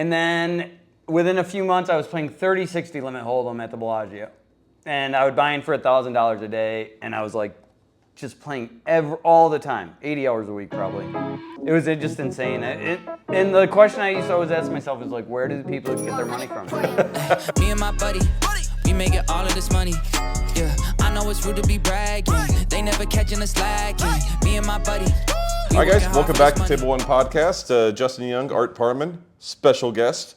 And then within a few months, I was playing 30-60 limit hold'em at the Bellagio. And I would buy in for $1,000 a day, and I was like just playing all the time, 80 hours a week probably. It was just insane. And the question I used to always ask myself is like, where do people get their money from? Me and my buddy, we making all of this money. Yeah, I know it's rude to be bragging. They never catching us slacking. Me and my buddy. All right, guys, welcome back to Table One Podcast. Justin Young, Art Parman, special guest.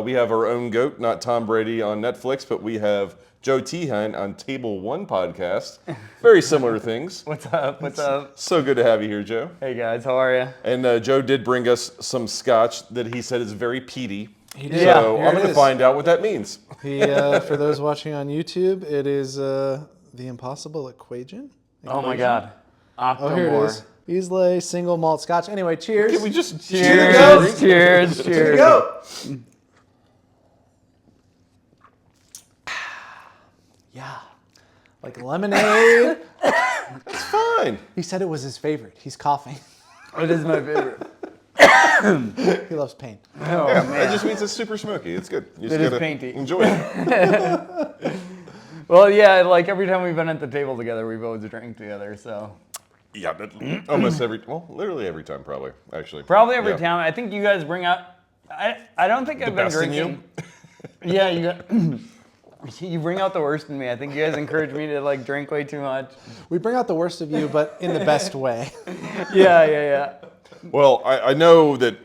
We have our own GOAT, not Tom Brady on Netflix, but we have Joe Tehan on Table One Podcast. Very similar things. What's up? What's up? So good to have you here, Joe. Hey guys, how are you? And Joe did bring us some scotch that he said is very peaty. He did. So Yeah, I'm going to find out what that means. For those watching on YouTube, it is the Impossible Equation. Oh my God. Oh, here it is. Beasley single malt scotch. Anyway, cheers. Can we just Cheers. Cheers. Here we go. Yeah. Like lemonade. It's fine. He said it was his favorite. He's coughing. It is my favorite. He loves pain. Oh, Yeah, man. it just means it's super smoky. It's good. You It just is gotta painty. enjoy it. Well, yeah, like every time we've been at the table together, we've always drank together, so. Yeah, almost literally every time, probably, actually. Probably every Yeah. time. I think you guys bring out, I don't think I've been best in drinking. Yeah, you bring out the worst in me. I think you guys encourage me to like drink way too much. We bring out the worst of you, but in the best way. Yeah. Well, I know that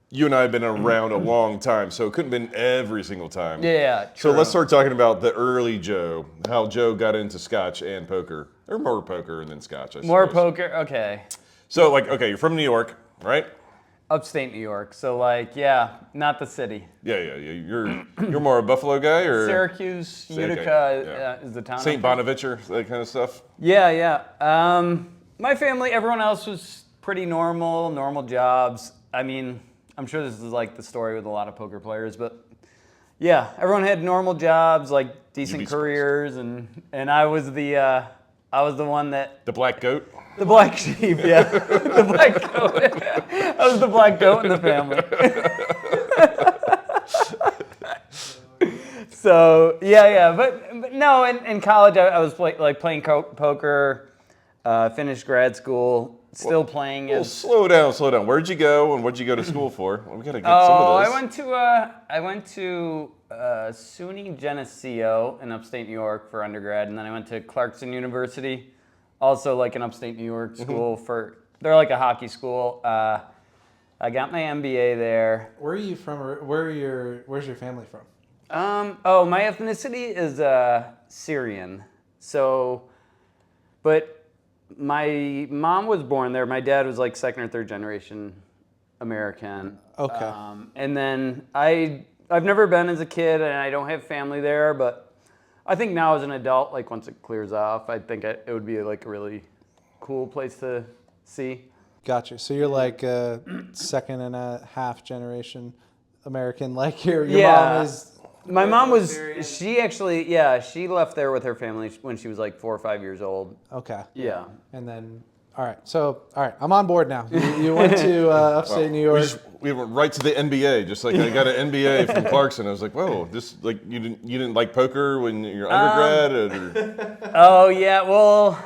you and I have been around a long time, so it couldn't have been every single time. Yeah, So true. let's start talking about the early Joe, how Joe got into scotch and poker. Or more poker than scotch, I suppose. More poker, okay. So, you're from New York, right? Upstate New York, so like, yeah, not the city. Yeah. You're more a Buffalo guy, or Syracuse, Okay, Utica yeah. is the town. St. I'm from. Bonaventure, that kind of stuff? Yeah. My family, everyone else was pretty normal jobs. I mean, I'm sure this is like the story with a lot of poker players, but yeah, everyone had normal jobs, like decent careers, and I was the one that The black goat? the black sheep, yeah, the black goat. I was the black goat in the family. So yeah, but no, in college I was playing poker, finished grad school, still playing. Well, slow down. Where'd you go, and what'd you go to school for? Well, we gotta get some Oh, of this. I went to SUNY Geneseo in upstate New York for undergrad, and then I went to Clarkson University, also like an upstate New York school they're like a hockey school. I got my MBA there. Where are you from? Or where's your family from? My ethnicity is Syrian. So, but my mom was born there. My dad was like second or third generation American. Okay. And then I've never been as a kid, and I don't have family there. But I think now as an adult, like once it clears off, I think it would be like a really cool place to see. Gotcha. So you're like second and a half generation American, like your Yeah. mom is. My mom was, she left there with her family when she was like 4 or 5 years old. Okay. Yeah. And then, all right, I'm on board now. You went to upstate New York. We went right to the NBA. Just like I got an MBA from Clarkson. I was like, whoa, this like you didn't like poker when you're undergrad? Or? Oh yeah, well,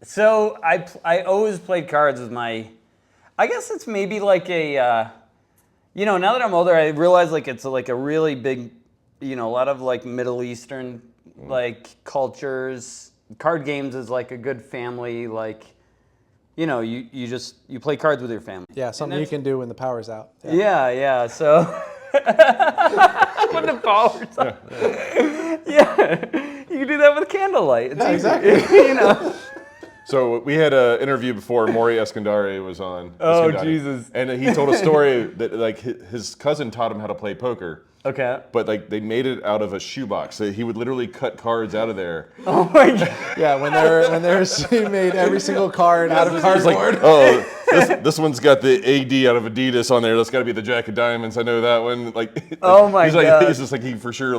so I always played cards with I guess it's maybe like a, now that I'm older, I realize like it's like a really big, a lot of like Middle Eastern like cultures. Card games is like a good family, like, you play cards with your family. Yeah, something you can do when the power's out. Yeah. So when the power's out. Yeah, you can do that with candlelight. It's exactly. So we had an interview before Maury Eskandari was on. Oh, Eskandari. Jesus. And he told a story that like his cousin taught him how to play poker. Okay. But like they made it out of a shoebox. So he would literally cut cards out of there. Oh my God. Yeah, he made every single card out of It's cardboard. like, oh, this one's got the AD out of Adidas on there. That's got to be the Jack of Diamonds. I know that one. Oh my God. He's just like he for sure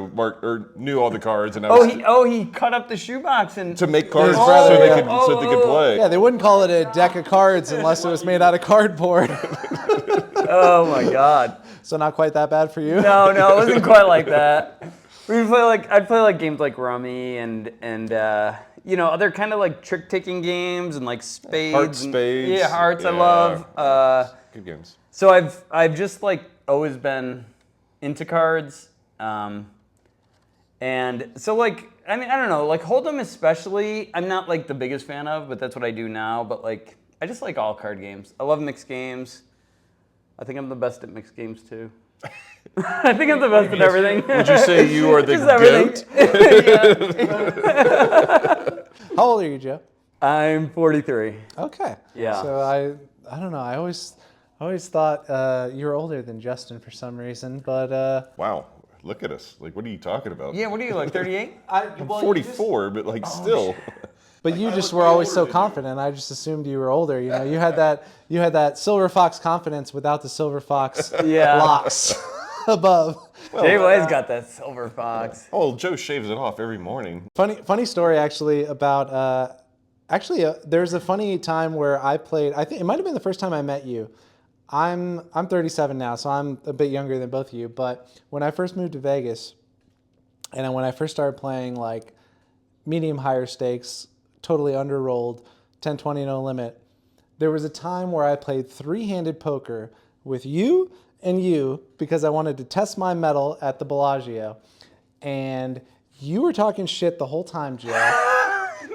marked or knew all the cards and He cut up the shoebox and to make cards His brother, so they yeah. could play. Yeah, they wouldn't call it a deck of cards unless it was made out of cardboard. Oh my God. So not quite that bad for you. No, it wasn't quite like that. We'd play I'd play like games like Rummy and other kind of like trick taking games and like spades. Hearts, spades. Yeah, hearts. I Yeah. love. Good games. So I've just like always been into cards, and so like I don't know, like Hold'em especially. I'm not like the biggest fan of, but that's what I do now. But like I just like all card games. I love mixed games. I think I'm the best at mixed games too. I think I'm the best at everything. Would you say you are the Just everything. goat? How old are you, Joe? I'm 43. Okay. Yeah. So I don't know. I always thought you were older than Justin for some reason, but Wow. Look at us. Like, what are you talking about? Yeah, what are you, like 38? I'm 44, but like still. But you just were always so confident. I just assumed you were older. You know, you had that silver fox confidence without the silver fox locks above. Jay White's got that silver fox. Oh, Joe shaves it off every morning. Funny story actually about there's a funny time where I played. I think it might have been the first time I met you. I'm 37 now, so I'm a bit younger than both of you. But when I first moved to Vegas, and then when I first started playing like medium higher stakes, totally underrolled, 10-20 no limit, there was a time where I played three-handed poker with you and you because I wanted to test my mettle at the Bellagio, and you were talking shit the whole time, Joe,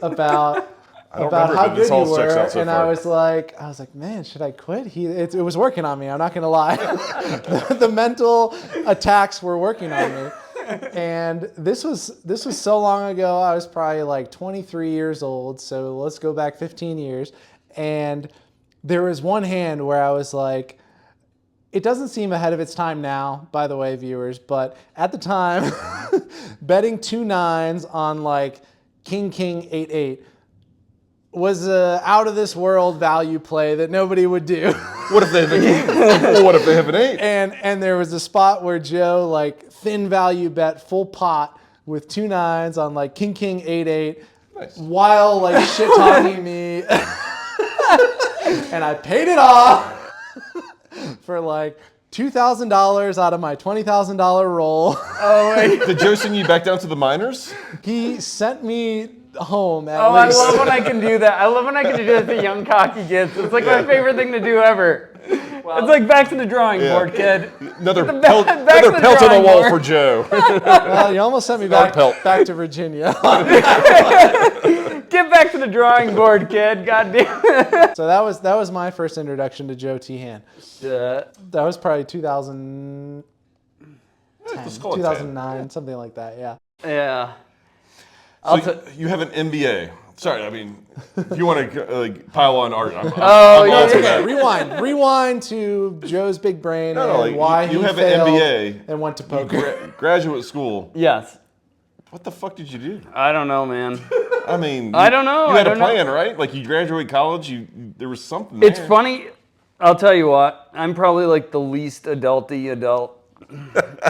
about how good you were, and I was like, man, should I quit? It was working on me. I'm not gonna lie. The mental attacks were working on me, and this was so long ago. I was probably like 23 years old. So let's go back 15 years, and there was one hand where I was like, it doesn't seem ahead of its time now, by the way, viewers, but at the time, betting 2 9s on like King 8-8. Was a out of this world value play that nobody would do. What if they have a king? What if they have an 8? And there was a spot where Joe like thin value bet full pot with 2 9s on like King 8-8, Nice. while like shit talking me, and I paid it off for like $2,000 out of my $20,000 roll. Oh, wait. Did Joe send you back down to the minors? He sent me home at I least. love when I can do that. I love when I can do that to young cocky kids. It's like my favorite thing to do ever. It's like back to the drawing board, kid. Another Back pelt, to the another pelt on the drawing wall board. for Joe. Well, you almost sent me back to Virginia. Get back to the drawing board, kid. God damn. So that was my first introduction to Joe Tehan. Shit. That was probably 2010, Let's call it 2009, something like that. Yeah. Yeah. So you have an MBA. Sorry, I mean, if you want to pile on art, I'm yeah. all for Okay, that. rewind to Joe's big brain No, and why you he have failed an MBA. and went to poker. Graduate school. Yes. What the fuck did you do? I don't know, man. I mean, I don't know. You had I a don't know. plan, right? Like you graduate college, there was something there. It's funny. I'll tell you what. I'm probably like the least adulty adult,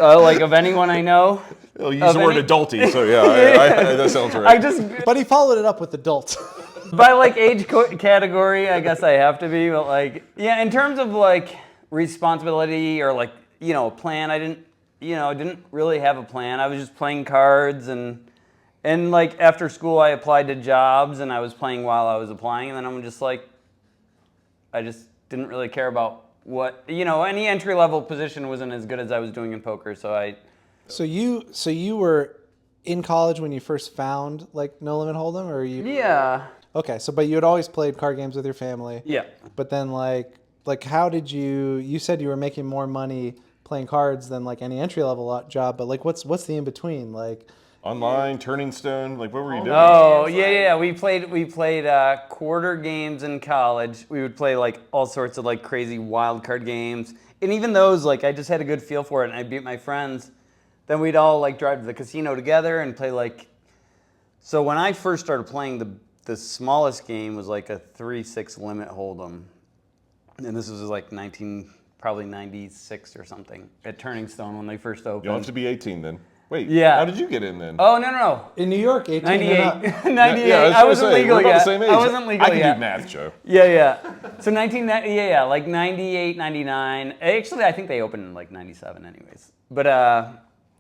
like of anyone I know. You'll use the word adulty, so yeah, that sounds right. I just But he followed it up with adult. by like age category, I guess I have to be. But like, yeah, in terms of like responsibility or like plan, I didn't really have a plan. I was just playing cards and like after school I applied to jobs and I was playing while I was applying, and then I'm just like, I just didn't really care about what any entry level position wasn't as good as I was doing in poker, so I. So you were in college when you first found like No Limit Hold'em, or you? Yeah. Okay, so but you had always played card games with your family. Yeah. But then like how did you said you were making more money playing cards than like any entry level job, but like what's the in between like? Online, Turning Stone, like what were you doing? Oh yeah. We played quarter games in college. We would play like all sorts of like crazy wild card games, and even those like I just had a good feel for it, and I beat my friends. Then we'd all like drive to the casino together and play like. So when I first started playing, the smallest game was like a 3-6 limit hold'em, and this was like probably 96 or something at Turning Stone when they first opened. You'll have to be 18 then. Wait, Yeah. how did you get in then? Oh, no. In New York, 18 98. and up. 98. Yeah, I wasn't saying, legal we're about yet. the same age. I wasn't legal I can yet. do math, Joe. Yeah. So like 98, 99. Actually, I think they opened in like 97 anyways. But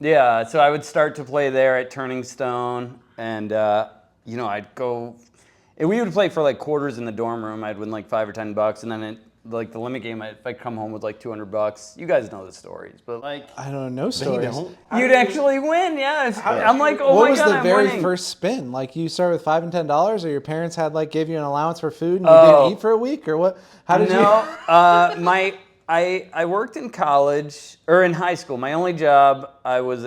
yeah, so I would start to play there at Turning Stone, and I'd go, and we would play for like quarters in the dorm room. I'd win like $5 or $10, and then like the limit game, if I come home with like $200, you guys know the stories, but like I don't know stories. you'd actually win, yeah. I'm like, oh What my was god, the I'm very winning. first spin? Like you started with $5 and $10, or your parents had like gave you an allowance for food and you Oh. didn't eat for a week, or what? How did you? I worked in college or in high school. My only job, I worked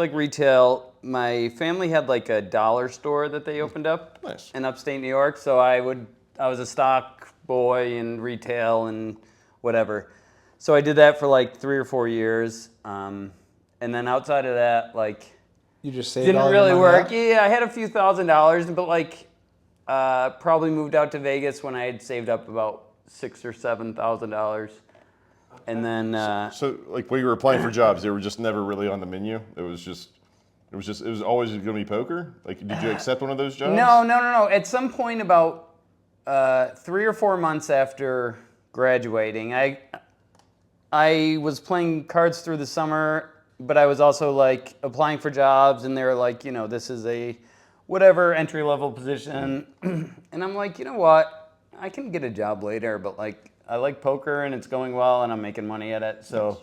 like retail. My family had like a dollar store that they opened up in upstate New York. So I was a stock boy in retail and whatever. So I did that for like 3 or 4 years. And then outside of that, like, You just saved didn't all really your money work. up? Yeah, I had a few $1,000s, but like, probably moved out to Vegas when I had saved up about $6,000 or $7,000, and then So, like, when you were applying for jobs, they were just never really on the menu. It was always going to be poker. Like, did you accept one of those jobs? No. At some point, about 3 or 4 months after graduating, I was playing cards through the summer, but I was also like applying for jobs, and they were like, this is a whatever entry level position, and I'm like, you know what? I can get a job later, but like I like poker and it's going well and I'm making money at it. So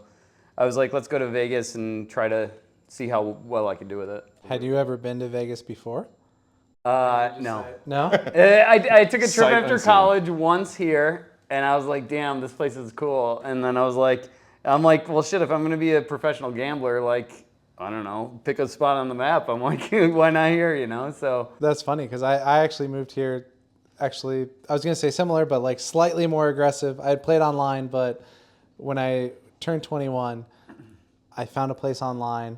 I was like, let's go to Vegas and try to see how well I can do with it. Had you ever been to Vegas before? No. No. I took a trip Sight after unseen. college once here, and I was like, damn, this place is cool. And then I'm like, well, shit, if I'm going to be a professional gambler, like, I don't know, pick a spot on the map. I'm like, why not here, So That's funny because I actually moved here. Actually, I was going to say similar, but like slightly more aggressive. I had played online, but when I turned 21, I found a place online,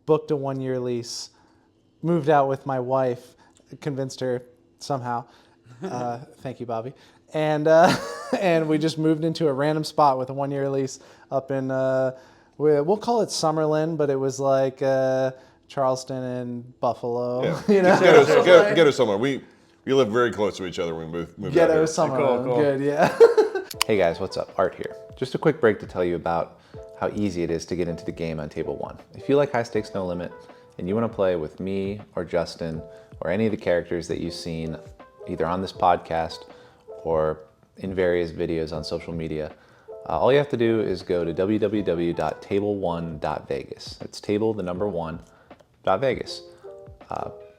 booked a 1-year lease, moved out with my wife, convinced her somehow. Thank you, Bobby. And we just moved into a random spot with a 1-year lease up in, we'll call it Summerlin, but it was like Charleston and Buffalo. Yeah. Ghetto somewhere. We live very close to each other when we moved out Ghetto here. Summerlin. Cool. Good, yeah. Hey guys, what's up? Art here. Just a quick break to tell you about how easy it is to get into the game on Table 1. If you like High Stakes No Limit and you want to play with me or Justin or any of the characters that you've seen either on this podcast or in various videos on social media, all you have to do is go to www.table1.vegas. It's table, the number 1.vegas.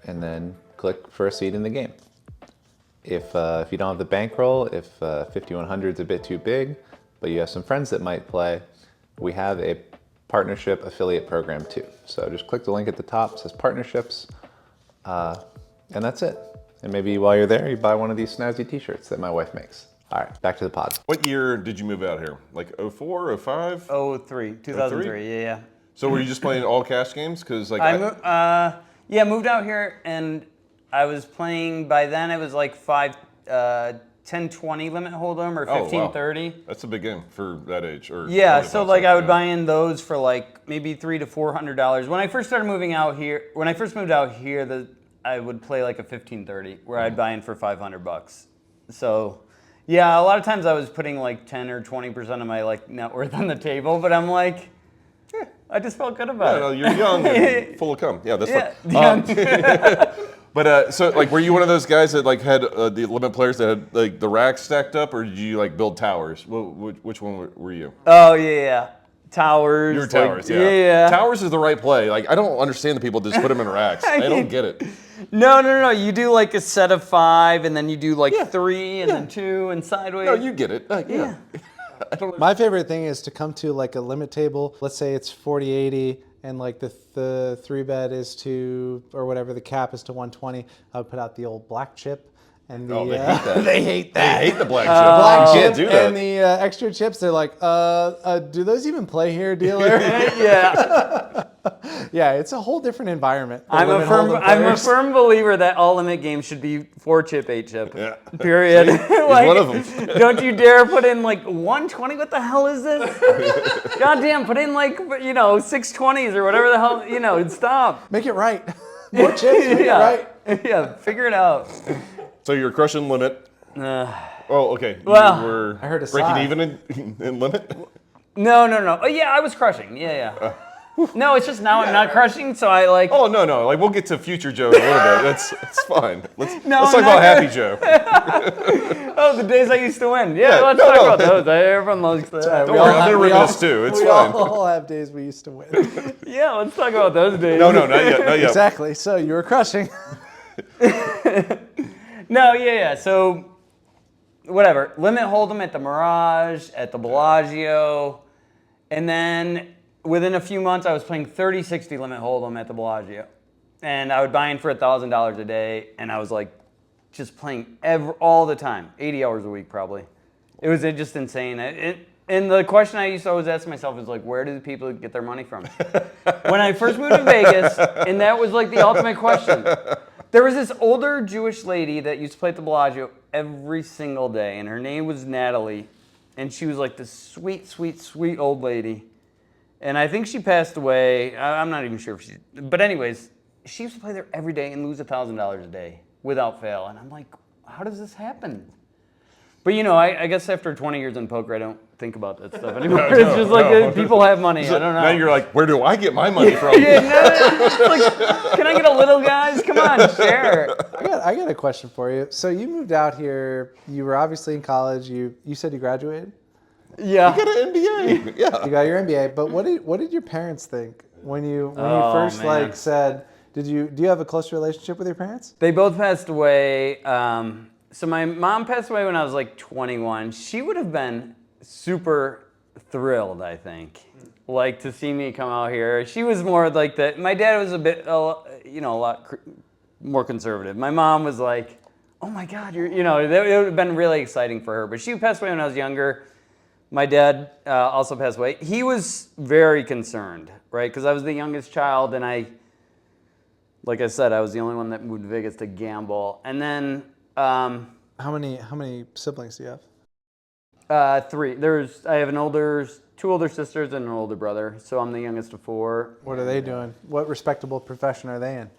And then click for a seat in the game. If you don't have the bankroll, if 5100 is a bit too big, but you have some friends that might play, we have a partnership affiliate program too. So just click the link at the top, it says partnerships, and that's it. And maybe while you're there, you buy one of these snazzy t-shirts that my wife makes. All right, back to the pod. What year did you move out here? Like 04, 05? 2003, yeah. So were you just playing all cash games? Because like moved out here, and I was playing, by then it was like 10-20 limit hold'em or 15-30. That's a big game for that age. Or Yeah, so like I would buy in those for like maybe $300 to $400. When I first moved out here, I would play like a 15-30 where I'd buy in for $500. So yeah, a lot of times I was putting like 10 or 20% of my like net worth on the table, but I'm like, I just felt good about it. No, you're young and full of cum. Yeah, that's Yeah, fine. But so like, were you one of those guys that like had the limit players that had like the racks stacked up, or did you like build towers? Which one were you? Oh yeah. Towers. You were towers, like, yeah. Towers is the right play. Like I don't understand the people that just put them in racks. I don't get it. No. You do like a set of 5, and then you do like 3, and then 2, and sideways. No, you get it. Yeah. My favorite thing is to come to like a limit table. Let's say it's 40-80, and like the 3-bet is to, or whatever, the cap is to 120. I would put out the old black chip. And the, they hate that. they hate that. They hate the black chip. Black You chip can't do that. and the extra chips. They're like, do those even play here, dealer? Yeah. Yeah, it's a whole different environment. the I'm a limit firm hold'em I'm a players. firm believer that all limit games should be 4-chip, 8-chip. Yeah. Period. Like, one of them. Don't you dare put in like 120. What the hell is this? Goddamn, put in like 620s or whatever the hell. Stop. Make it right. More chips, make it right. Yeah, figure it out. So you're crushing limit. Oh, okay. Well, you were I heard a breaking sigh. even in limit? No. Oh yeah, I was crushing. Yeah. No, it's just now I'm not crushing, so I like. Oh, no. Like, we'll get to future Joe in a little bit. It's fine. Let's I'm talk not about Happy Joe. Oh, the days I used to win. Yeah, Yeah, let's no, talk no. about those. Everyone likes that. Don't worry, I'm going to reminisce too. It's We fine. all have days we used to win. Yeah, let's talk about those days. No, not yet. Exactly. So you were crushing. No, yeah. So, whatever. Limit hold'em at the Mirage, at the Bellagio, and then within a few months, I was playing 30-60 limit hold'em at the Bellagio, and I would buy in for $1,000 a day, and I was like, just playing all the time, 80 hours a week probably. It was just insane. And the question I used to always ask myself is like, where do the people get their money from? When I first moved to Vegas, and that was like the ultimate question. There was this older Jewish lady that used to play at the Bellagio every single day, and her name was Natalie, and she was like this sweet old lady. And I think she passed away. I'm not even sure if she, but anyways, she used to play there every day and lose $1,000 a day without fail. And I'm like, how does this happen? But I guess after 20 years in poker, I don't think about that stuff anymore. It's just like people have money. I don't know. Now you're like, where do I get my money from? Yeah, it's like, can I get a little, guys? Come on, share. I got a question for you. So you moved out here. You were obviously in college. You said you graduated. Yeah. You got an MBA. Yeah. You got your MBA. But what did your parents think when you first man. said? Do you have a close relationship with your parents? They both passed away. So my mom passed away when I was like 21. She would have been super thrilled, I think, like to see me come out here. She was more like that. My dad was a lot more conservative. My mom was like, oh my God, it would have been really exciting for her. But she passed away when I was younger. My dad also passed away. He was very concerned, right? Because I was the youngest child, and like I said, I was the only one that moved to Vegas to gamble. And then How many siblings do you have? 3. I have two older sisters and an older brother, so I'm the youngest of 4. What are they doing? What respectable profession are they in?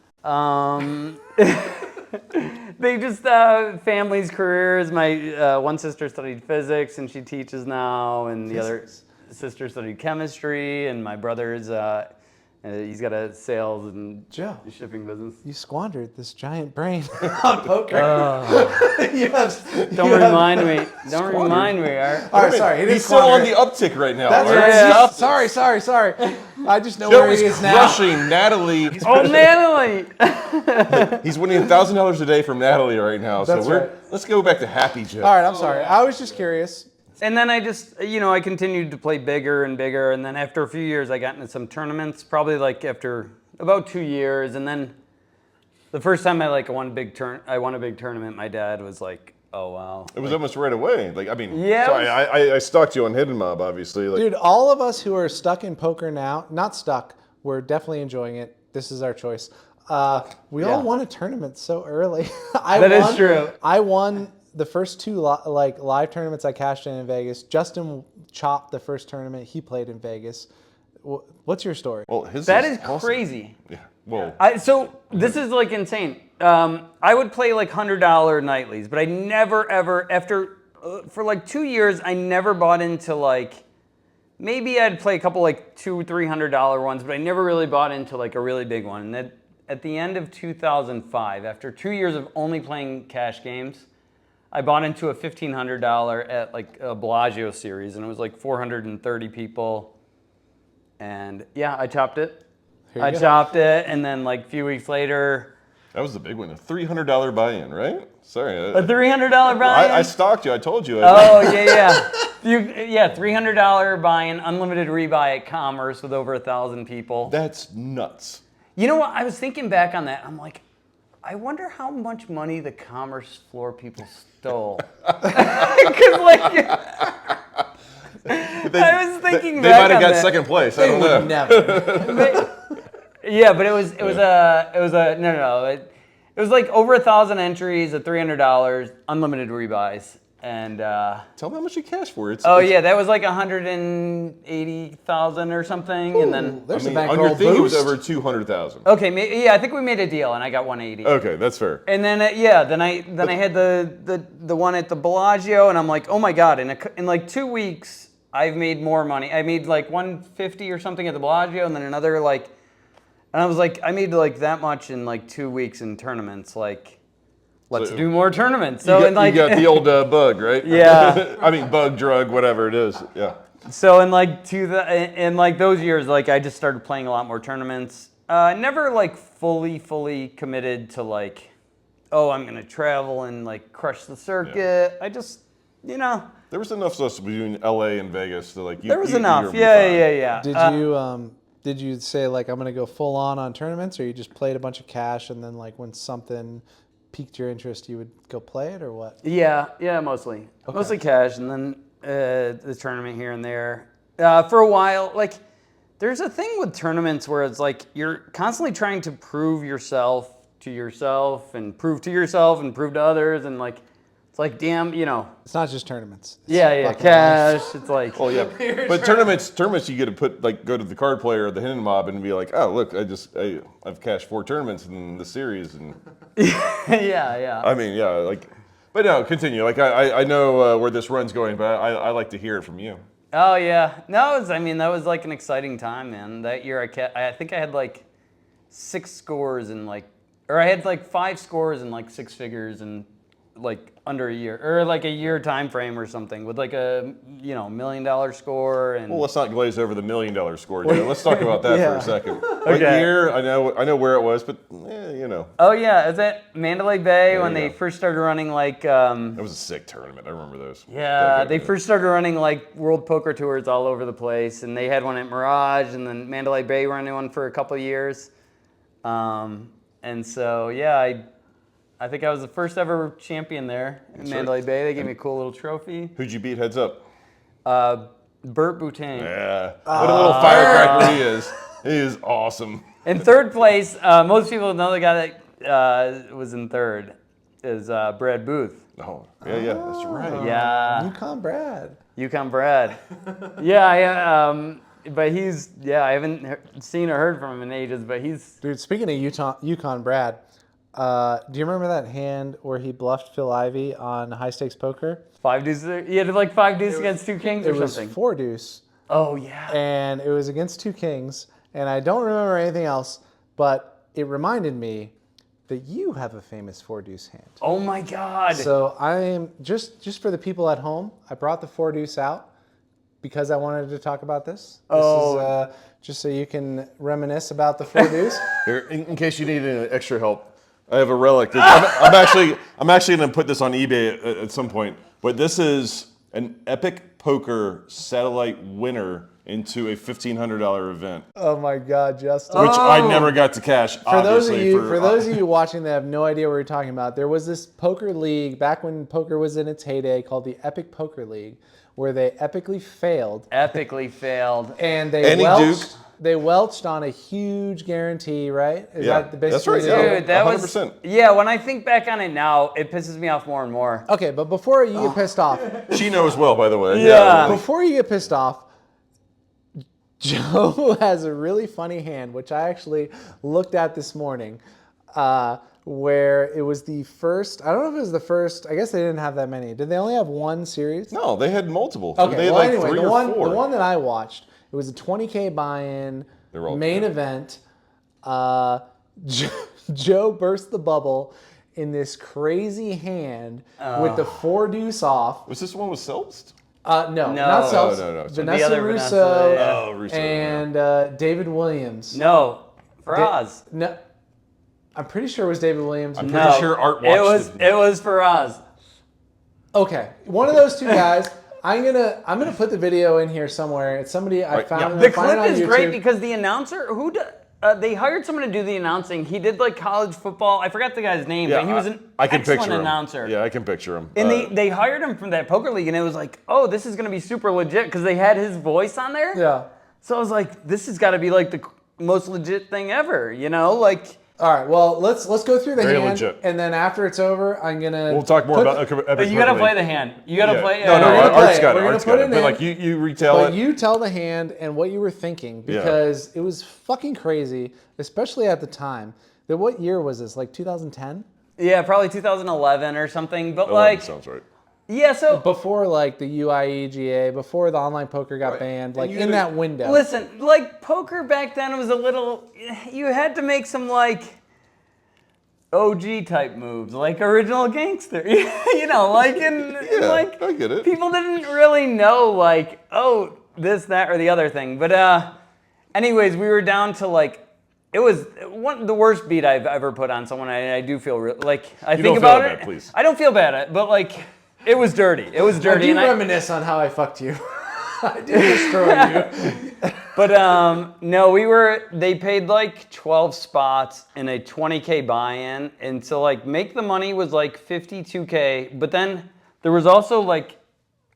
They just families, careers. My one sister studied physics and she teaches now, and the other sister studied chemistry, and my brother's he's got a sales and shipping business. You squandered this giant brain on poker. Don't remind me. Don't remind me, Art. All right, sorry. He's still on the uptick right now. That's right? right. Sorry. I just know Joe where is he is now. crushing Natalie. Oh, Natalie! He's winning $1,000 a day from Natalie right now. That's So right. let's go back to Happy Joe. All right, I'm sorry. I was just curious. And then I just, I continued to play bigger and bigger. And then after a few years, I got into some tournaments, probably like after about 2 years. And then the first time I won a big tournament, my dad was like, oh, wow. It was almost right away. Yeah, Sorry, I stalked you on Hidden Mob, obviously. Dude, all of us who are stuck in poker now, not stuck, we're definitely enjoying it. This is our choice. We all won a tournament so early. That is true. I won the first 2 live tournaments I cashed in Vegas. Justin chopped the first tournament he played in Vegas. What's your story? Well, That is awesome. crazy. Yeah. Whoa. So this is insane. I would play $100 nightlies, but I never ever, for 2 years, I never bought into maybe I'd play a couple $200-$300 ones, but I never really bought into a really big one. And at the end of 2005, after 2 years of only playing cash games, I bought into a $1,500 at a Bellagio series, and it was 430 people. And yeah, I chopped it. Chopped it, and then a few weeks later, That was the big one. A $300 buy-in, right? Sorry. a $300 buy-in. I stalked you. I told you. Oh yeah. $300 buy-in, unlimited rebuy at Commerce with over 1,000 people. That's nuts. You know what? I was thinking back on that. I'm like, I wonder how much money the Commerce floor people stole. Because I was thinking They back might have on got that. second place. I don't know. Never. Yeah, but it was it was like over 1,000 entries at $300, unlimited rebuys, and Tell me how much you cash for it. yeah, that was like 180,000 or something, and then There's I a mean, on bankroll your thing, it was boost. over 200,000. okay, yeah, I think we made a deal, and I got 180. Okay, that's fair. And then then I had the one at the Bellagio, and I'm like, oh my god! In like 2 weeks, I've made more money. I made like 150 or something at the Bellagio, and then another like, and I was like, I made like that much in like 2 weeks in tournaments. Like, let's do more tournaments. So You got the old bug, right? Yeah. I mean, bug, drug, whatever it is. Yeah. So in like in like those years, like I just started playing a lot more tournaments. Never like fully committed to like, oh, I'm gonna travel and like crush the circuit. I just, There was enough stuff between LA and Vegas to like. there was you're enough. gonna be Yeah. Did did you say like I'm gonna go full on tournaments, or you just played a bunch of cash and then like when something piqued your interest, you would go play it, or what? Yeah, mostly. Mostly cash, and then the tournament here and there. For a while, like, there's a thing with tournaments where it's like you're constantly trying to prove yourself to yourself and prove to yourself and prove to others, and like, it's like, damn, It's not just tournaments. It's yeah, fucking cash. It's like, Oh yeah, but tournaments you get to go to the card player or the hidden mob and be like, oh look, I've cashed 4 tournaments in the series, and yeah. I mean but no, continue. Like I know where this run's going, but I like to hear it from you. Oh yeah, no, that was like an exciting time, man. That year, I think I had like 6 scores and I had like 5 scores and like 6 figures and like under a year or like a year time frame or something with like a $1 million score. And Well, let's not glaze over the $1 million score. Let's talk about that for a second. What Okay. year? I know where it was, but oh yeah, is that Mandalay Bay when you they go. first started running like That was a sick tournament. I remember those. yeah, they first started running like World Poker Tours all over the place, and they had one at Mirage, and then Mandalay Bay running one for a couple of years. And so yeah, I think I was the first ever champion there in Mandalay Bay. They gave me a cool little trophy. Who'd you beat heads up? Bert Boutin. Yeah. What a little firecracker he is. He is awesome. In third place, most people know the guy that was in third is Brad Booth. Oh, yeah, that's right. Yeah, Yukon Brad. Yukon Brad. Yeah, but he's I haven't seen or heard from him in ages. But he's Dude, speaking of Yukon Brad, do you remember that hand where he bluffed Phil Ivey on high stakes poker? 5 deuces. He had like 5 deuces against 2 kings It or was something. 4 deuce, Oh yeah. and it was against 2 kings, and I don't remember anything else, but it reminded me that you have a famous 4 deuce hand. Oh my God. So I'm just for the people at home, I brought the 4 deuce out because I wanted to talk about this. This is just so you can reminisce about the 4 deuce. Here, in case you need extra help, I have a relic. I'm actually going to put this on eBay at some point. But this is an Epic Poker satellite winner into a $1,500 event, Oh my God, Justin. which I never got to cash. For those obviously, of you watching that have no idea what we're talking about, there was this poker league back when poker was in its heyday called the Epic Poker League, where they epically failed Epically failed. and they Any welched. Duke? They welched on a huge guarantee, right? Is Yeah, that that's basically right, the deal? yeah. Dude, that 100%. was yeah. When I think back on it now, it pisses me off more and more. Okay, but before you get pissed off, Chino as well, by the way. Yeah. before you get pissed off, Joe has a really funny hand, which I actually looked at this morning, where it was the first. I don't know if it was the first. I guess they didn't have that many. Did they only have one series? No, they had multiple. Okay, They had well, like anyway, 3 the or 4. one that I watched, it was a 20K buy-in, They were all main good. event. Joe burst the bubble in this crazy hand with the 4 deuce off. Was this one with Selbst? No, not Seltz. no. Vanessa other Russo, Vanessa, yeah. Oh, Russo, and David Williams. No, Faraz. No, I'm pretty sure it was David Williams. I'm pretty sure Art watched It was Faraz. Okay, one of those 2 guys. I'm gonna put the video in here somewhere. It's somebody I Right, found. yeah. I'm The gonna find it clip on is YouTube. great because the announcer they hired someone to do the announcing. He did like college football. I forgot the guy's name, but he was an I can excellent picture him. announcer. Yeah, I can picture him. And they hired him from that poker league, and it was like, oh, this is gonna be super legit because they had his voice on there. Yeah. So I was like, this has got to be like most legit thing ever, you know? Like, All right, well, let's go through the Very hand, legit. and then after it's over, I'm gonna. We'll talk more about but you gotta play the hand. You gotta play. No, We're gonna Art's play got it. it. We're Art's gonna got put it. it But in. like you retell But it. you tell the hand and what you were thinking because it was fucking crazy, especially at the time. What year was this? Like 2010? Yeah, probably 2011 or something. But 11 like, sounds right. yeah. So Before like the UIEGA, before the online poker got banned, like in that window. listen, like poker back then was a little. You had to make some like OG type moves, like original gangster. You know, like in like I get it. people didn't really know like, oh, this, that, or the other thing. But anyways, we were down to like, it was the worst beat I've ever put on someone. I do feel like I You think don't feel about bad, it. please. I don't feel bad, but like it was dirty. It was I dirty. do and reminisce on how I fucked you. I did destroy you. But no, they paid like 12 spots in a 20K buy-in, and so like make the money was like 52K, but then there was also like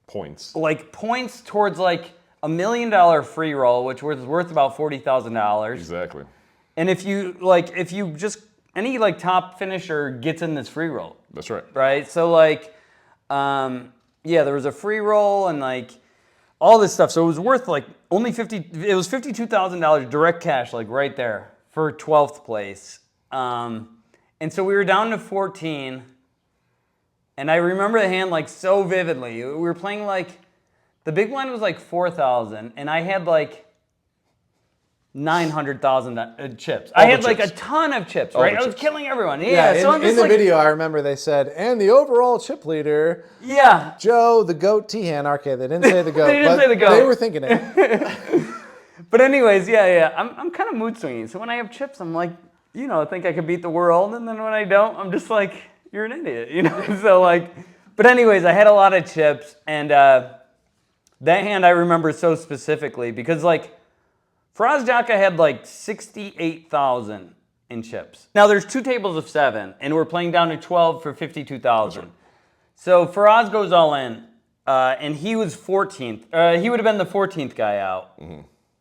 Points. points towards like $1 million free roll, which was worth about $40,000. Exactly. And if you just any like top finisher gets in this free roll, That's right. right? So like, yeah, there was a free roll and like all this stuff. So it was worth like only it was $52,000 direct cash, like right there for 12th place. And so we were down to 14. And I remember the hand like so vividly. We were playing like, the big blind was like 4,000 and I had like 900,000 chips. I had like a ton of chips, right? I was killing everyone. Yeah, so I'm just in the like, video, I remember they said, and the overall chip leader, yeah. Joe, the GOAT Tehan. Okay, they didn't say the GOAT. They didn't but say the GOAT. They were thinking it. But anyways, yeah. I'm kind of mood swinging. So when I have chips, I'm like, I think I could beat the world. And then when I don't, I'm just like, you're an idiot, So like, but anyways, I had a lot of chips. And that hand I remember so specifically because like, Faraz Jaka had like 68,000 in chips. Now there's 2 tables of 7, and we're playing down to 12 for 52,000. So Faraz goes all in, and he was 14th. He would have been the 14th guy out.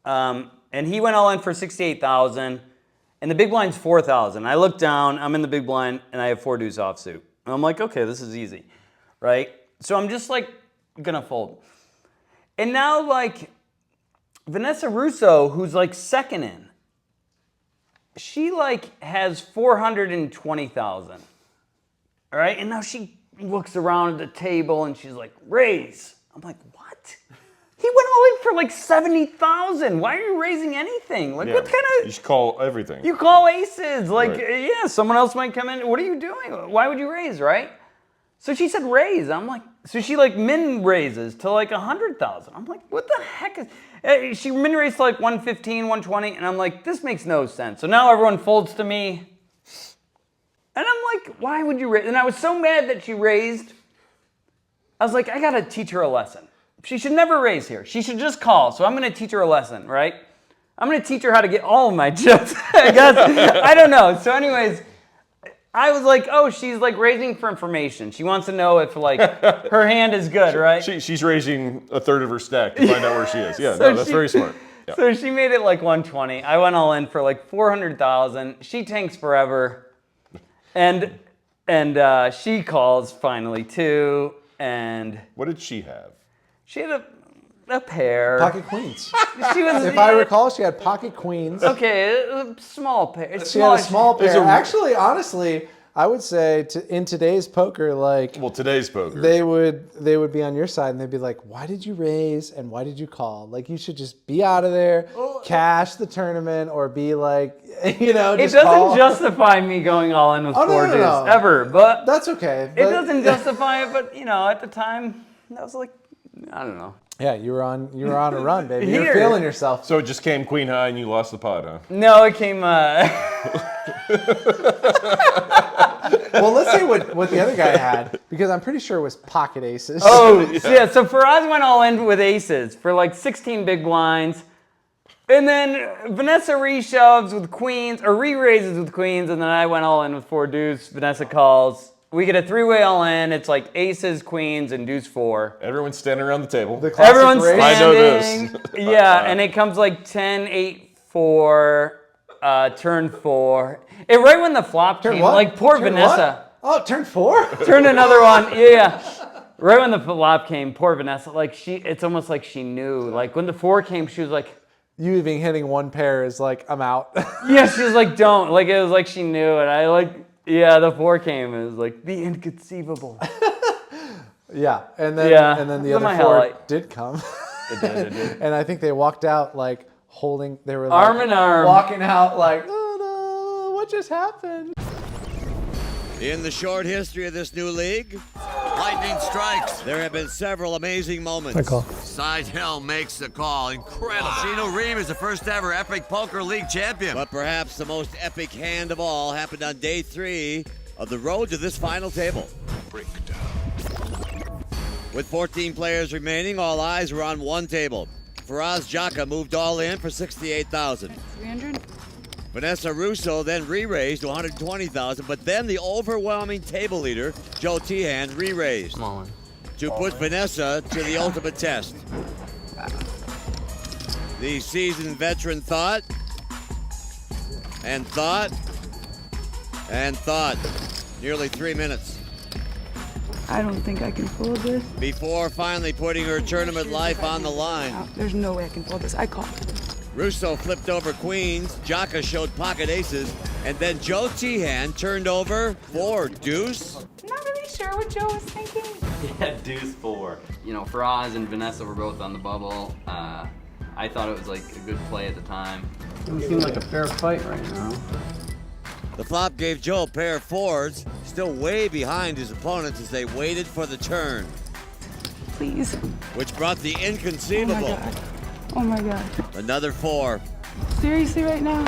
And he went all in for 68,000, and the big blind's 4,000. I look down, I'm in the big blind, and I have 4 deuce offsuit. And I'm like, okay, this is easy, right? So I'm just like gonna fold. And now like, Vanessa Russo, who's like second in, she like has 420,000. All right, and now she looks around at the table and she's like, raise. I'm like, what? He went all in for like 70,000. Why are you raising anything? Like, what kind of? You should call everything. You call aces. Like, Right. yeah, someone else might come in. What are you doing? Why would you raise, right? So she said raise. I'm like, so she like min raises to like 100,000. I'm like, what the heck is? She min raised to like 115, 120, and I'm like, this makes no sense. So now everyone folds to me, and I'm like, why would you raise? And I was so mad that she raised. I was like, I gotta teach her a lesson. She should never raise here. She should just call. So I'm gonna teach her a lesson, right? I'm gonna teach her how to get all of my chips. I guess I don't know. So anyways. I was like, oh, she's like raising for information. She wants to know if like her hand is good, right? She's raising a third of her stack to find out where she is. Yeah, So that's very smart. Yeah. So she made it like 120. I went all in for like 400,000. She tanks forever, and she calls finally too. And What did she have? she had a pair. Pocket queens. She was. If I recall, she had pocket queens. Okay, a small pair. She had a small pair. Actually, honestly, I would say in today's poker, like Well, today's poker. they would be on your side and they'd be like, why did you raise and why did you call? Like you should just be out of there, cash the tournament, or be like, just It doesn't call. justify me going all in with Oh, no, 4 no, deuce no. ever, but That's okay. it but- doesn't justify it. But at the time, I was like, I don't know. Yeah, you were on a run, baby. You're Here. feeling yourself. So it just came queen high and you lost the pot, huh? No, it came. Well, let's see what the other guy had, because I'm pretty sure it was pocket aces. Oh, yeah. So Faraz went all in with aces for like 16 big blinds. And then Vanessa re-shoves with queens, or re-raises with queens, and then I went all in with 4 deuce. Vanessa calls. We get a 3-way all in. It's like aces, queens, and deuce 4. Everyone's standing around the table. The classic Everyone's raise. I know standing. this. Yeah, and it comes like 10, 8, for turn 4. And right when the flop came, what? like poor Turn Vanessa. what? Oh, turn 4? Turned another one. Yeah. Right when the flop came, poor Vanessa, like it's almost like she knew. Like when the 4 came, she was like, You even hitting one pair is like, I'm out. yeah, she was like, don't. Like it was like she knew. And I like, yeah, the 4 came. It was like, the inconceivable. Yeah, and then the That's my other 4 highlight. did come. It did. And I think they walked out like holding, they were Arm like, in arm. walking out like, oh no, what just happened? In the short history of this new league, lightning strikes. There have been several amazing moments. Good call. Seidel makes the call. Incredible. Chino Reem is the first ever Epic Poker League champion. But perhaps the most epic hand of all happened on day 3 of the road to this final table. Breakdown. With 14 players remaining, all eyes were on one table. Faraz Jaka moved all in for $68,000. 300? Vanessa Russo then re-raised to $120,000, but then the overwhelming table leader, Joe Tehan, re-raised to put Vanessa to the ultimate test. The seasoned veteran thought and thought and thought. Nearly 3 minutes I don't think I can fold this. before finally putting her tournament life on the line. There's no way I can fold this. I call. Russo flipped over queens, Jaka showed pocket aces, and then Joe Tehan turned over 4 deuce. Not really sure what Joe was thinking. Yeah, Deuce 4. You know, Faraz and Vanessa were both on the bubble. I thought it was like a good play at the time. Doesn't seem like a fair fight right now. The flop gave Joe a pair of 4s, still way behind his opponents as they waited for the turn, Please. which brought the Oh my inconceivable. god. Oh my god. Another 4. Seriously right now?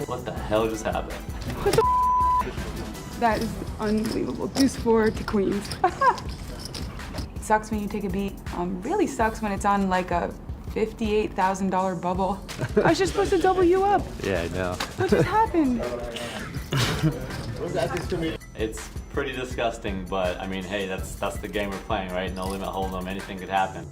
What the hell just happened? What the That is unbelievable. Deuce 4 to queens. Sucks when you take a beat. Really sucks when it's on like a $58,000 bubble. I was just supposed to double you up. Yeah, I know. What just happened? It's pretty disgusting, but I mean, hey, that's the game we're playing, right? No limit hold'em, anything could happen.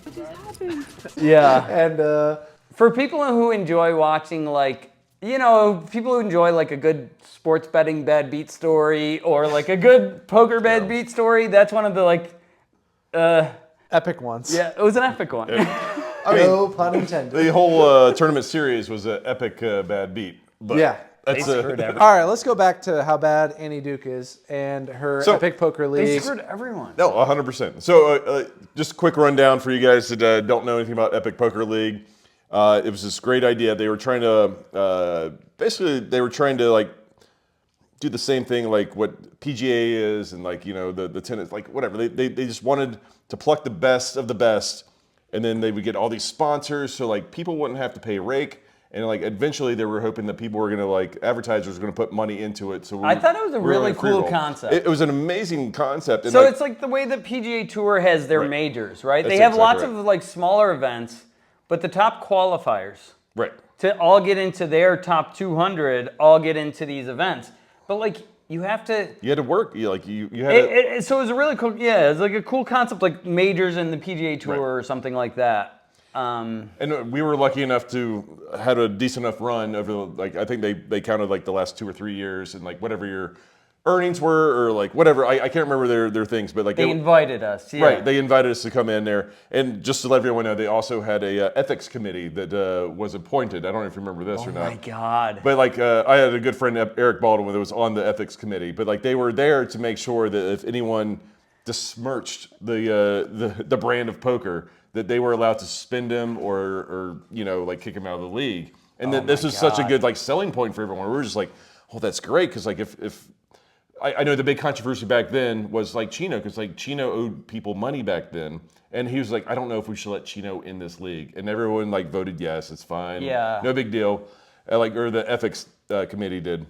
What just happened? Yeah. And For people who enjoy watching, like, you know, people who enjoy like a good sports betting bad beat story or like a good poker bad beat story, that's one of the like, epic ones. yeah, it was an epic one. I mean, No pun intended. the whole tournament series was an epic bad beat. But Yeah. that's All right, let's go back to how bad Annie Duke is and her So- Epic Poker They League. screwed everyone. No, 100%. So just a quick rundown for you guys that don't know anything about Epic Poker League. It was this great idea. They were trying to, basically, they were trying to like do the same thing like what PGA is and like, you know, the tennis, like whatever. They just wanted to pluck the best of the best, and then they would get all these sponsors so like people wouldn't have to pay rake. And like eventually they were hoping that people were gonna like advertisers were gonna put money into it. So I thought it was a we were really on free cool roll. concept. It was an amazing concept. And So like, it's like the way the PGA Tour has their Right. majors, right? That's They have exactly lots right. of like smaller events, but the top qualifiers right. to all get into their top 200 all get into these events. But like you have to. You had to work. You had to. So it was a really cool. Yeah, it's like a cool concept, like majors in the PGA Tour Right. or something like that. And we were lucky enough to had a decent enough run over like I think they counted like the last 2 or 3 years and like whatever your earnings were or like whatever I can't remember their things, but like They invited us. Yeah. right, they invited us to come in there. And just to let everyone know, they also had a ethics committee that was appointed. I don't know if you remember this or not. Oh my God. But like I had a good friend Eric Baldwin that was on the ethics committee, but like they were there to make sure that if anyone besmirched the brand of poker, that they were allowed to suspend him or you know like kick him out of the league. And that this is such a good like selling point for everyone. We were just like, oh, that's great because like if I know the big controversy back then was like Chino because like Chino owed people money back then, and he was like, I don't know if we should let Chino in this league, and everyone like voted yes, it's fine, Yeah. no big deal, or the ethics committee did.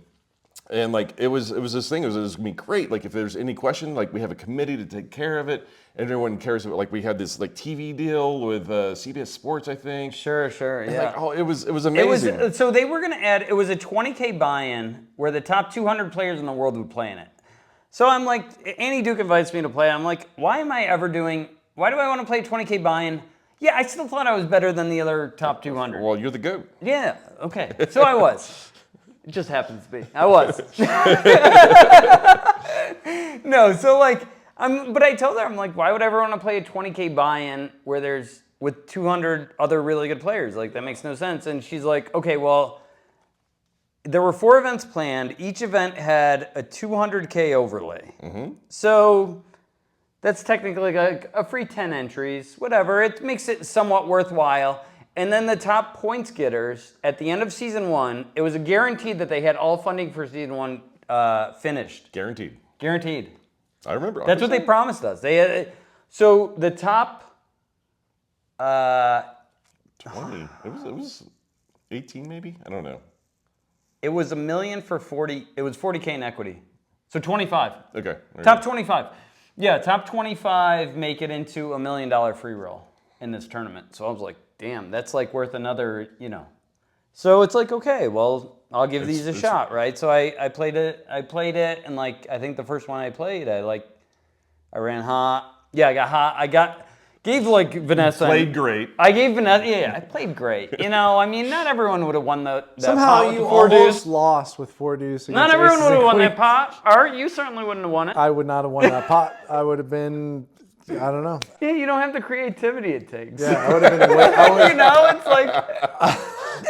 And like it was this thing. It was gonna be great. Like if there's any question, like we have a committee to take care of it. Everyone cares about. Like we had this like TV deal with CBS Sports, I think. Sure, And, yeah. like, oh, it was It amazing. was so they were going to add. It was a 20K buy-in where the top 200 players in the world would play in it. So I'm like, Annie Duke invites me to play. I'm like, why am I ever doing? Why do I want to play 20K buy-in? Yeah, I still thought I was better than the other top 200. Well, you're the GOAT. Yeah, okay. So I was. It just happens to be. I was. No, so like, but I told her, I'm like, why would I ever want to play a 20K buy-in where there's with 200 other really good players? Like, that makes no sense. And she's like, okay, well, there were 4 events planned. Each event had a 200K overlay. So that's technically like a free 10 entries, whatever. It makes it somewhat worthwhile. And then the top points getters at the end of season 1, it was a guaranteed that they had all funding for season 1 finished. Guaranteed. Guaranteed. I remember. That's what they promised us. They had, so the top 20. It was 18 maybe. I don't know. it was $1 million for 40. It was 40K in equity. So 25. Okay. Top 25. Yeah, top 25 make it into $1 million free roll in this tournament. So I was like, damn, that's like worth another, So it's like, okay, well, I'll give these a shot, right? So I played it, and like I think the first one I played, I ran hot. Yeah, I got hot. Gave like Vanessa. Played great. I gave Vanessa. Yeah, I played great. I mean, not everyone would have won that Somehow pot with you the 4 almost deuce. lost with 4 deuce. Not against everyone aces would have and won that queens. pot. Art, you certainly wouldn't have won it. I would not have won that pot. I would have been, I don't know. Yeah, you don't have the creativity it takes. Yeah, I would have been. It's like.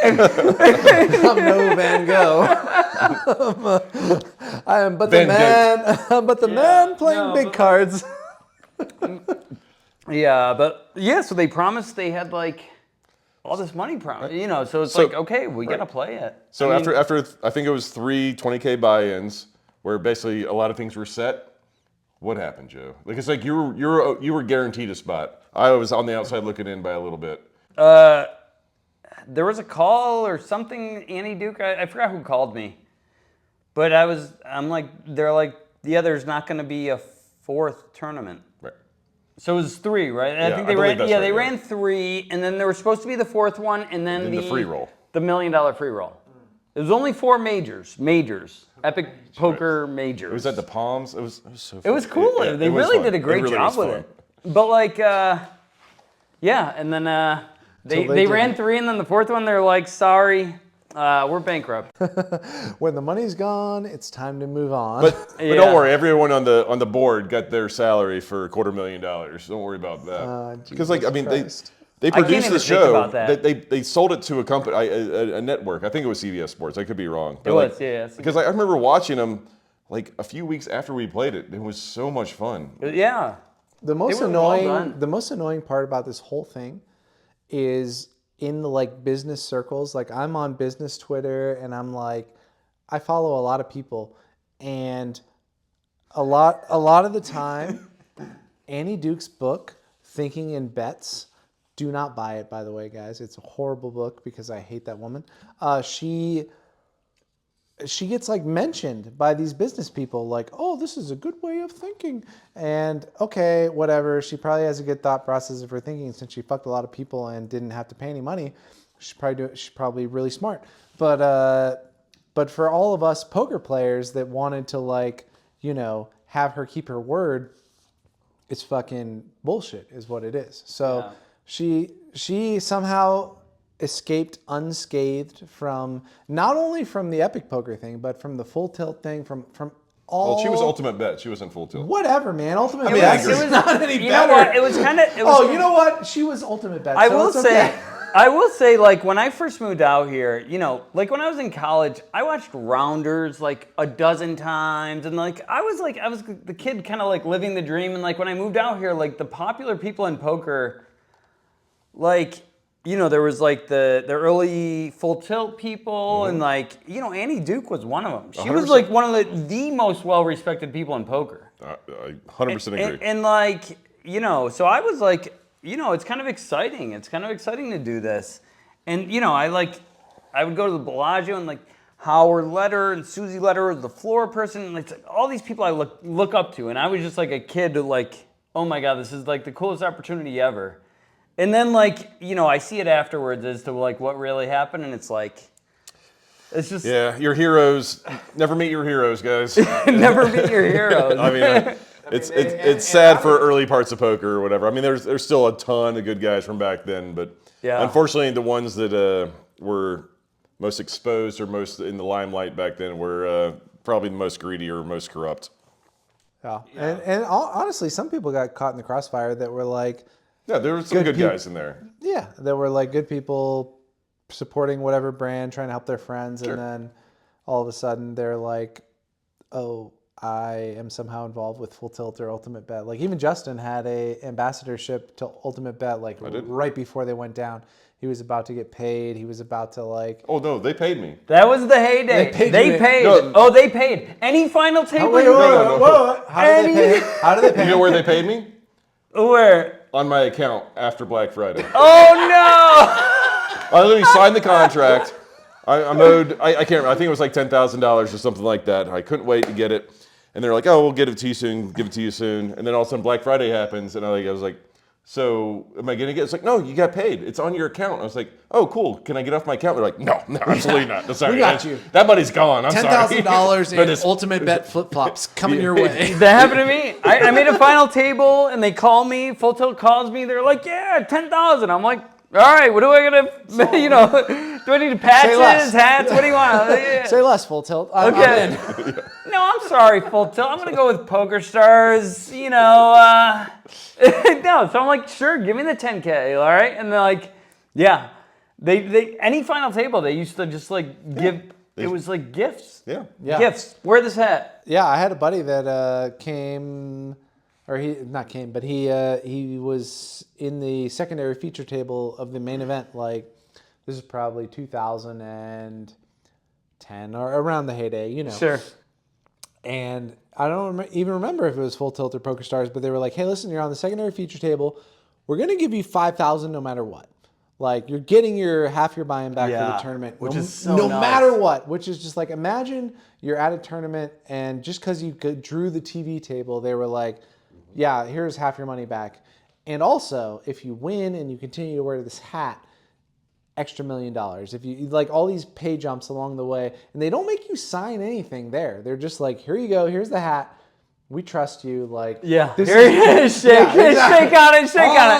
I'm no Van Gogh. I am but the Van man. But the man playing big cards. Yeah, but so they promised they had like all this money promised, so it's like, okay, we got to play it. So after I think it was 3 20K buy-ins where basically a lot of things were set. What happened, Joe? Like it's like you were guaranteed a spot. I was on the outside looking in by a little bit. There was a call or something, Annie Duke, I forgot who called me. But I'm like, they're like, yeah, there's not going to be a 4th tournament. Right. So it was 3, right? Yeah, I think I believe that's right, they yeah. ran 3, and then there was supposed to be the 4th one, and then the free roll. The $1 million free roll. It was only 4 majors, Epic Poker majors. It was at the Palms. It was so fun. It was cool. They was really fun. did a great really job was with fun. it. But like, and then they ran 3, and then the 4th one, they're like, sorry, we're bankrupt. When the money's gone, it's time to move on. But don't worry, everyone on the board got their salary for $250,000. Don't worry about that. Because they can't produced even the think show. about that. They sold it to a company, a network. I think it was CBS Sports. I could be wrong. But It was, yeah. Because I remember watching them like a few weeks after we played it. It was so much fun. Yeah. The most were well annoying, done. the most annoying part about this whole thing is in the like business circles. Like I'm on business Twitter, and I'm like, I follow a lot of people, and a lot of the time, Annie Duke's book, Thinking in Bets. Do not buy it, by the way, guys. It's a horrible book because I hate that woman. She gets like mentioned by these business people like, oh, this is a good way of thinking. And okay, whatever. She probably has a good thought process of her thinking since she fucked a lot of people and didn't have to pay any money. She's probably really smart. But for all of us poker players that wanted to like, have her keep her word, it's fucking bullshit is what it is. So she somehow escaped unscathed from not only from the Epic Poker thing, but from the full tilt thing, from all. Well, she was ultimate bet. She wasn't full tilt. Whatever, man. Ultimate mean, bet it was is not any You better. know what? It was kind of. Oh, you know what? She was ultimate bet. I so will it's say, okay. I will say, like when I first moved out here, like when I was in college, I watched Rounders like a dozen times, and like I was the kid kind of like living the dream, and like when I moved out here, like the popular people in poker, like. There was like the early full tilt people, and like, Annie Duke was one of them. She 100%. was like one of the most well-respected people in poker. I 100% agree. And like, so I was like, it's kind of exciting. It's kind of exciting to do this. And, I would go to the Bellagio, and like Howard Letter and Susie Letter was the floor person, and like all these people I look up to. And I was just like a kid who like, oh my God, this is like the coolest opportunity ever. And then, like, I see it afterwards as to, like, what really happened, and it's like, it's just... Yeah, your heroes, never meet your heroes, guys. Never meet your heroes. I mean, It's sad for early parts of poker or whatever. I mean, there's still a ton of good guys from back then, but unfortunately, the ones that were most exposed or most in the limelight back then were probably the most greedy or most corrupt. Yeah. And honestly, some people got caught in the crossfire that were like, yeah, there were some good guys in there. Yeah, that were like good people supporting whatever brand, trying to help their friends, Sure. and then all of a sudden they're like, oh, I am somehow involved with Full Tilt or Ultimate Bet. Like even Justin had a ambassadorship to Ultimate Bet like right before they went down. He was about to get paid. He was about to like. Oh no, they paid me. That was the heyday. They paid. No. Oh, they paid. Any final table? No. How did they pay? How did they pay? You know where they paid me? Where? On my account after Black Friday. Oh no! I literally signed the contract. I'm owed. I can't remember. I think it was like $10,000 or something like that. I couldn't wait to get it, and they're like, "Oh, we'll get it to you soon. Give it to you soon." And then all of a sudden, Black Friday happens, and I was like, "So, am I going to get it?" It's like, "No, you got paid. It's on your account." I was like, "Oh, cool. Can I get off my account?" They're like, "No, absolutely not. Sorry, We got you. That money's gone. I'm sorry." $10,000 But in it's- Ultimate Bet flip-flops coming your way. That happened to me. I made a final table, and they call me. Full Tilt calls me. They're like, "Yeah, 10,000." I'm like, "All right, what do I gotta? You know, do I need patches, hats? What do you want?" Yeah. Say less, Full Tilt. Okay. No, I'm sorry, Full Tilt. I'm gonna go with Poker Stars. You know, no. So I'm like, sure, give me the 10K, all right? And they're like, yeah. They any final table they used to just like give. It was like gifts. Yeah. Gifts. Wear this hat. Yeah, I had a buddy that came, or he not came, but he was in the secondary feature table of the main event. Like this is probably 2010 or around the heyday, you know. Sure. And I don't even remember if it was Full Tilt or Poker Stars, but they were like, "Hey, listen, you're on the secondary feature table. We're gonna give you $5,000 no matter what. Like you're getting your half your buy-in back for the tournament, which is so no nice. matter what." Which is just like, imagine you're at a tournament and just because you drew the TV table, they were like, "Yeah, here's half your money back." And also, if you win and you continue to wear this hat, extra $1 million. If you like all these pay jumps along the way, and they don't make you sign anything there. They're just like, "Here you go. Here's the hat. We trust you." Like, Yeah. this Here it is. Shake on it. Shake on it.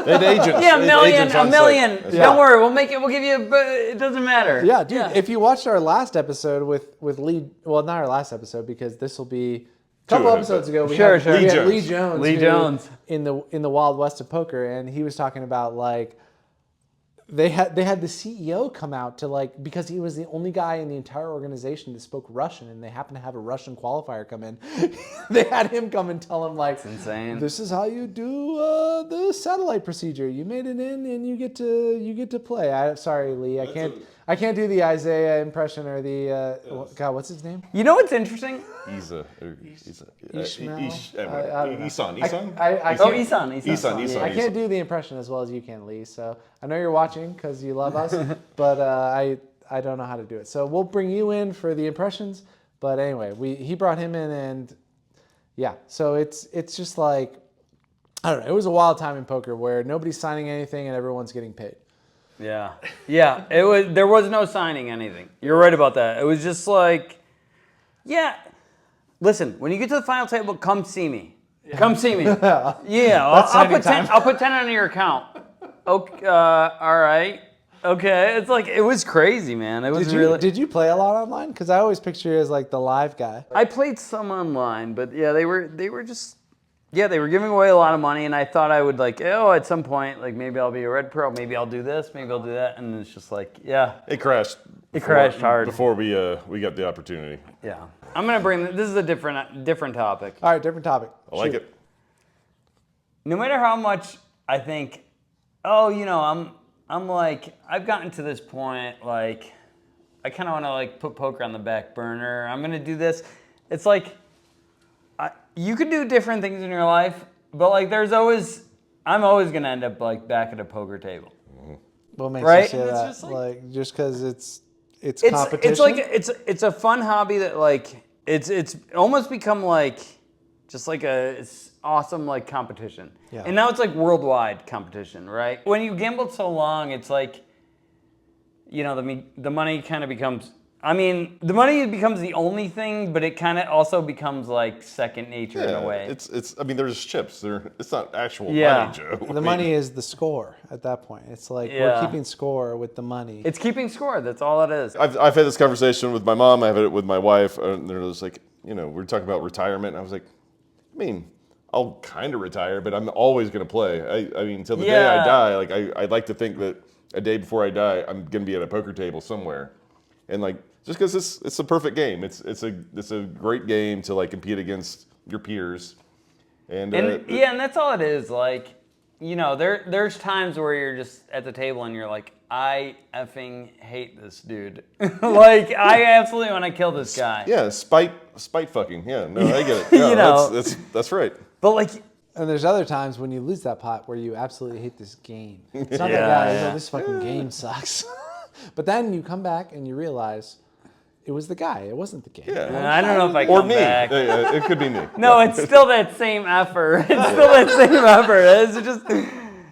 They had agents. Yeah, They had agents a on million. site. Don't worry, we'll make it. We'll give you. But it doesn't matter. Yeah, dude. If you watched our last episode with Lee, well, not our last episode because this will be a couple episodes ago. We Sure, had, sure. we had Lee Lee Jones. Lee who- Jones. in the Wild West of poker, and he was talking about like they had the CEO come out to like because he was the only guy in the entire organization that spoke Russian, and they happened to have a Russian qualifier come in. They had him come and tell him like, insane. "This is how you do the satellite procedure. You made it in, and you get to play." Sorry, Lee, I can't do the Isaiah impression or the God, what's his name? You know what's interesting? Ishmael? Isan. I Oh, can't- Isan. I can't do the impression as well as you can, Lee. So I know you're watching because you love us, but I don't know how to do it. So we'll bring you in for the impressions. But anyway, he brought him in, and yeah. So it's just like I don't know. It was a wild time in poker where nobody's signing anything and everyone's getting paid. Yeah. Yeah. It was. There was no signing anything. You're right about that. It was just like, yeah. Listen, when you get to the final table, come see me. Come see me. Yeah. I'll put 10 on your account. Okay. All right. Okay. It's like it was crazy, man. It was really. Did you play a lot online? Because I always picture you as like the live guy. I played some online, but yeah, they were just. Yeah, they were giving away a lot of money, and I thought I would like, at some point, like maybe I'll be a red pro, maybe I'll do this, maybe I'll do that, and it's just like, yeah. It crashed. Crashed hard before we got the opportunity. Yeah, I'm gonna bring this is a different topic. All right, different topic. I like Shoot. it. No matter how much I think, I'm like I've gotten to this point, like I kind of want to like put poker on the back burner. I'm gonna do this. It's like. You could do different things in your life, but like I'm always gonna end up like back at a poker table. What makes Right? you say It's that? just Like just because it's competition. It's like it's a fun hobby that like it's almost become like just like it's awesome like competition. Yeah. And now it's like worldwide competition, right? When you gamble so long, it's like the money kind of becomes I mean, the money becomes the only thing, but it kind of also becomes like second nature in a way. It's. I mean, there's chips. It's not actual Yeah. money, Joe. The money is the score at that point. It's like we're Yeah. keeping score with the money. It's keeping score. That's all it is. I've had this conversation with my mom. I've had it with my wife. And they're just like, we're talking about retirement. And I was like, I mean, I'll kind of retire, but I'm always going to play. I mean, until the day I die. Like I'd like to think that a day before I die, I'm going to be at a poker table somewhere, and like. Just because it's a perfect game, it's a great game to like compete against your peers, and that's all it is. Like, there's times where you're just at the table and you're like, I effing hate this dude. Like, I absolutely want to kill this guy. Yeah, spite fucking. Yeah, no, I get it. No, that's right. But like. And there's other times when you lose that pot where you absolutely hate this game. It's not that guy. This fucking game sucks. But then you come back and you realize. It was the guy. It wasn't the game. Yeah. I don't know if I come back. It could be me. No, it's still that same effort. It's still that same effort. It's just,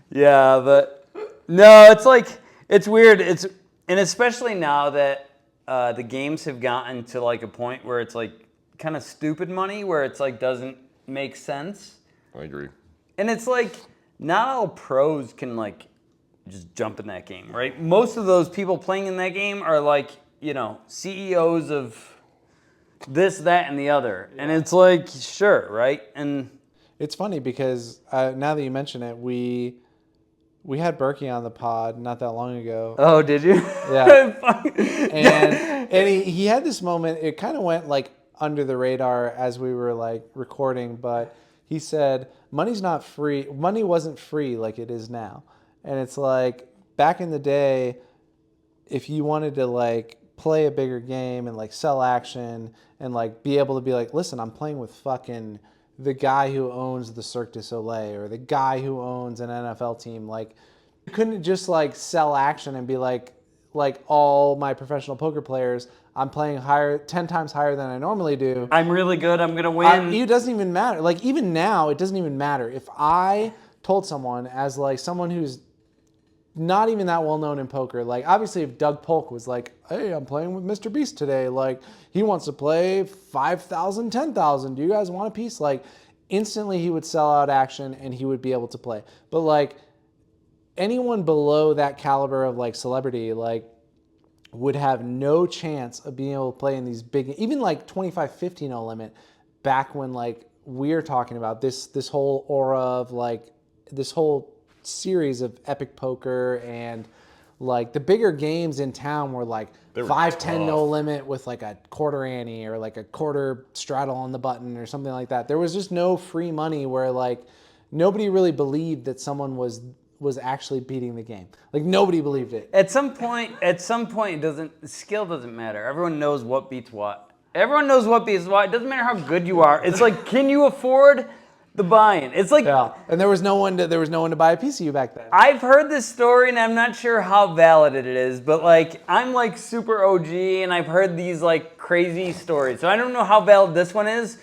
but no, it's like, it's weird. And especially now that the games have gotten to like a point where it's like kind of stupid money, where it's like doesn't make sense. I agree. And it's like, not all pros can like just jump in that game, right? Most of those people playing in that game are like, CEOs of this, that, and the other. And it's like, sure, right? And it's funny because now that you mention it, we had Berkey on the pod not that long ago. Oh, did you? Yeah. and he had this moment, it kind of went like under the radar as we were like recording, but he said, money's not free. Money wasn't free like it is now. And it's like, back in the day, if you wanted to like play a bigger game and like sell action and like be able to be like, listen, I'm playing with fucking the guy who owns the Cirque du Soleil or the guy who owns an NFL team. Like, you couldn't just like sell action and be like all my professional poker players, I'm playing 10 times higher than I normally do. I'm really good. I'm going to win. It doesn't even matter. Like, even now, it doesn't even matter. If I told someone as like someone who's not even that well known in poker. Like, obviously, if Doug Polk was like, hey, I'm playing with Mr. Beast today. Like, he wants to play 5,000, 10,000. Do you guys want a piece? Like, instantly he would sell out action and he would be able to play. But like, anyone below that caliber of like celebrity, like, would have no chance of being able to play in these big, even like 25-50 no limit, back when like we're talking about this whole aura of like this whole series of epic poker and like the bigger games in town were like 5-10 no limit with like a quarter ante or like a quarter straddle on the button or something like that. There was just no free money where like nobody really believed that someone was actually beating the game. Like, nobody believed it. At some point, skill doesn't matter. Everyone knows what beats what. Everyone knows what beats what. It doesn't matter how good you are. It's like, can you afford the buy-in? It's like, yeah. And there was no one to buy a piece of you back then. I've heard this story and I'm not sure how valid it is, but like, I'm like super OG and I've heard these like crazy stories. So I don't know how valid this one is,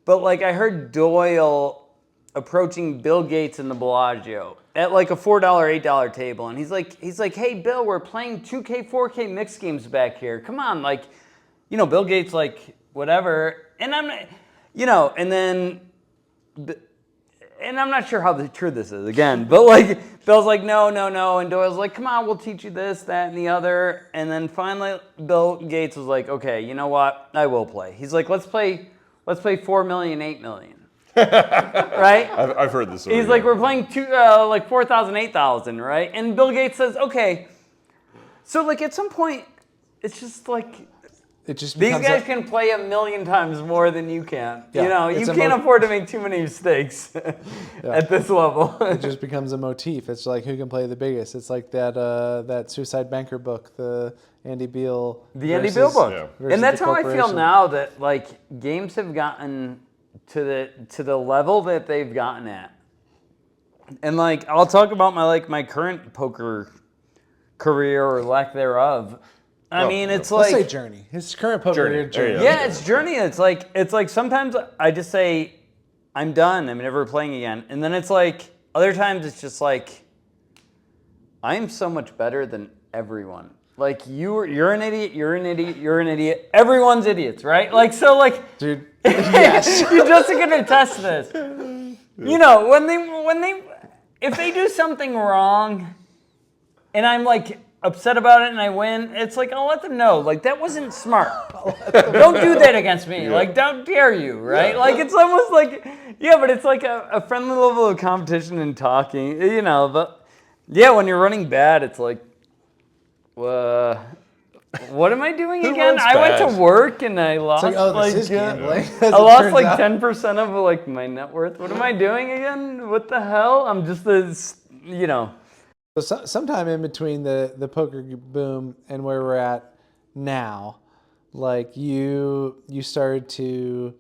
but like I heard Doyle approaching Bill Gates in the Bellagio at like a $4, $8 table. And he's like, hey, Bill, we're playing 2K, 4K mixed games back here. Come on, like, Bill Gates, like, whatever. And I'm not, and I'm not sure how true this is, again. But, like, Bill's like, no. And Doyle's like, come on, we'll teach you this, that, and the other. And then finally, Bill Gates was like, okay, you know what? I will play. He's like, let's play 4 million, 8 million. Right? I've heard this. He's like, we're playing 4,000, 8,000, right? And Bill Gates says, okay. So like at some point, it's just like these guys can play 1,000,000 times more than you can. Yeah, you can't afford to make too many mistakes at this level. It just becomes a motif. It's like who can play the biggest. It's like that Suicide Banker book, the Andy Beal. The Andy Beal book. Yeah. And that's how I feel now that like games have gotten to the level that they've gotten at. And like I'll talk about my current poker career or lack thereof. I mean, it's like, let's say journey. His current poker career journey. Yeah, it's journey. It's like sometimes I just say I'm done. I'm never playing again. And then it's like other times it's just like I am so much better than everyone. Like you're an idiot. You're an idiot. You're an idiot. Everyone's idiots, right? Like so, like Dude, yes. you just can attest to this. You know, if they do something wrong, and I'm like upset about it and I win, it's like I'll let them know. Like that wasn't smart. Don't do that against me. Yeah. Like how dare you, right? Yeah. Like it's almost like but it's like a friendly level of competition and talking, you know. But yeah, when you're running bad, it's like, what am I doing Who again? runs I went bad? to work and I lost It's like, oh, this is yeah. gambling. I lost like 10% of like my net worth. What am I doing again? What the hell? I'm just this, you know. So sometime in between the poker boom and where we're at now, like you started to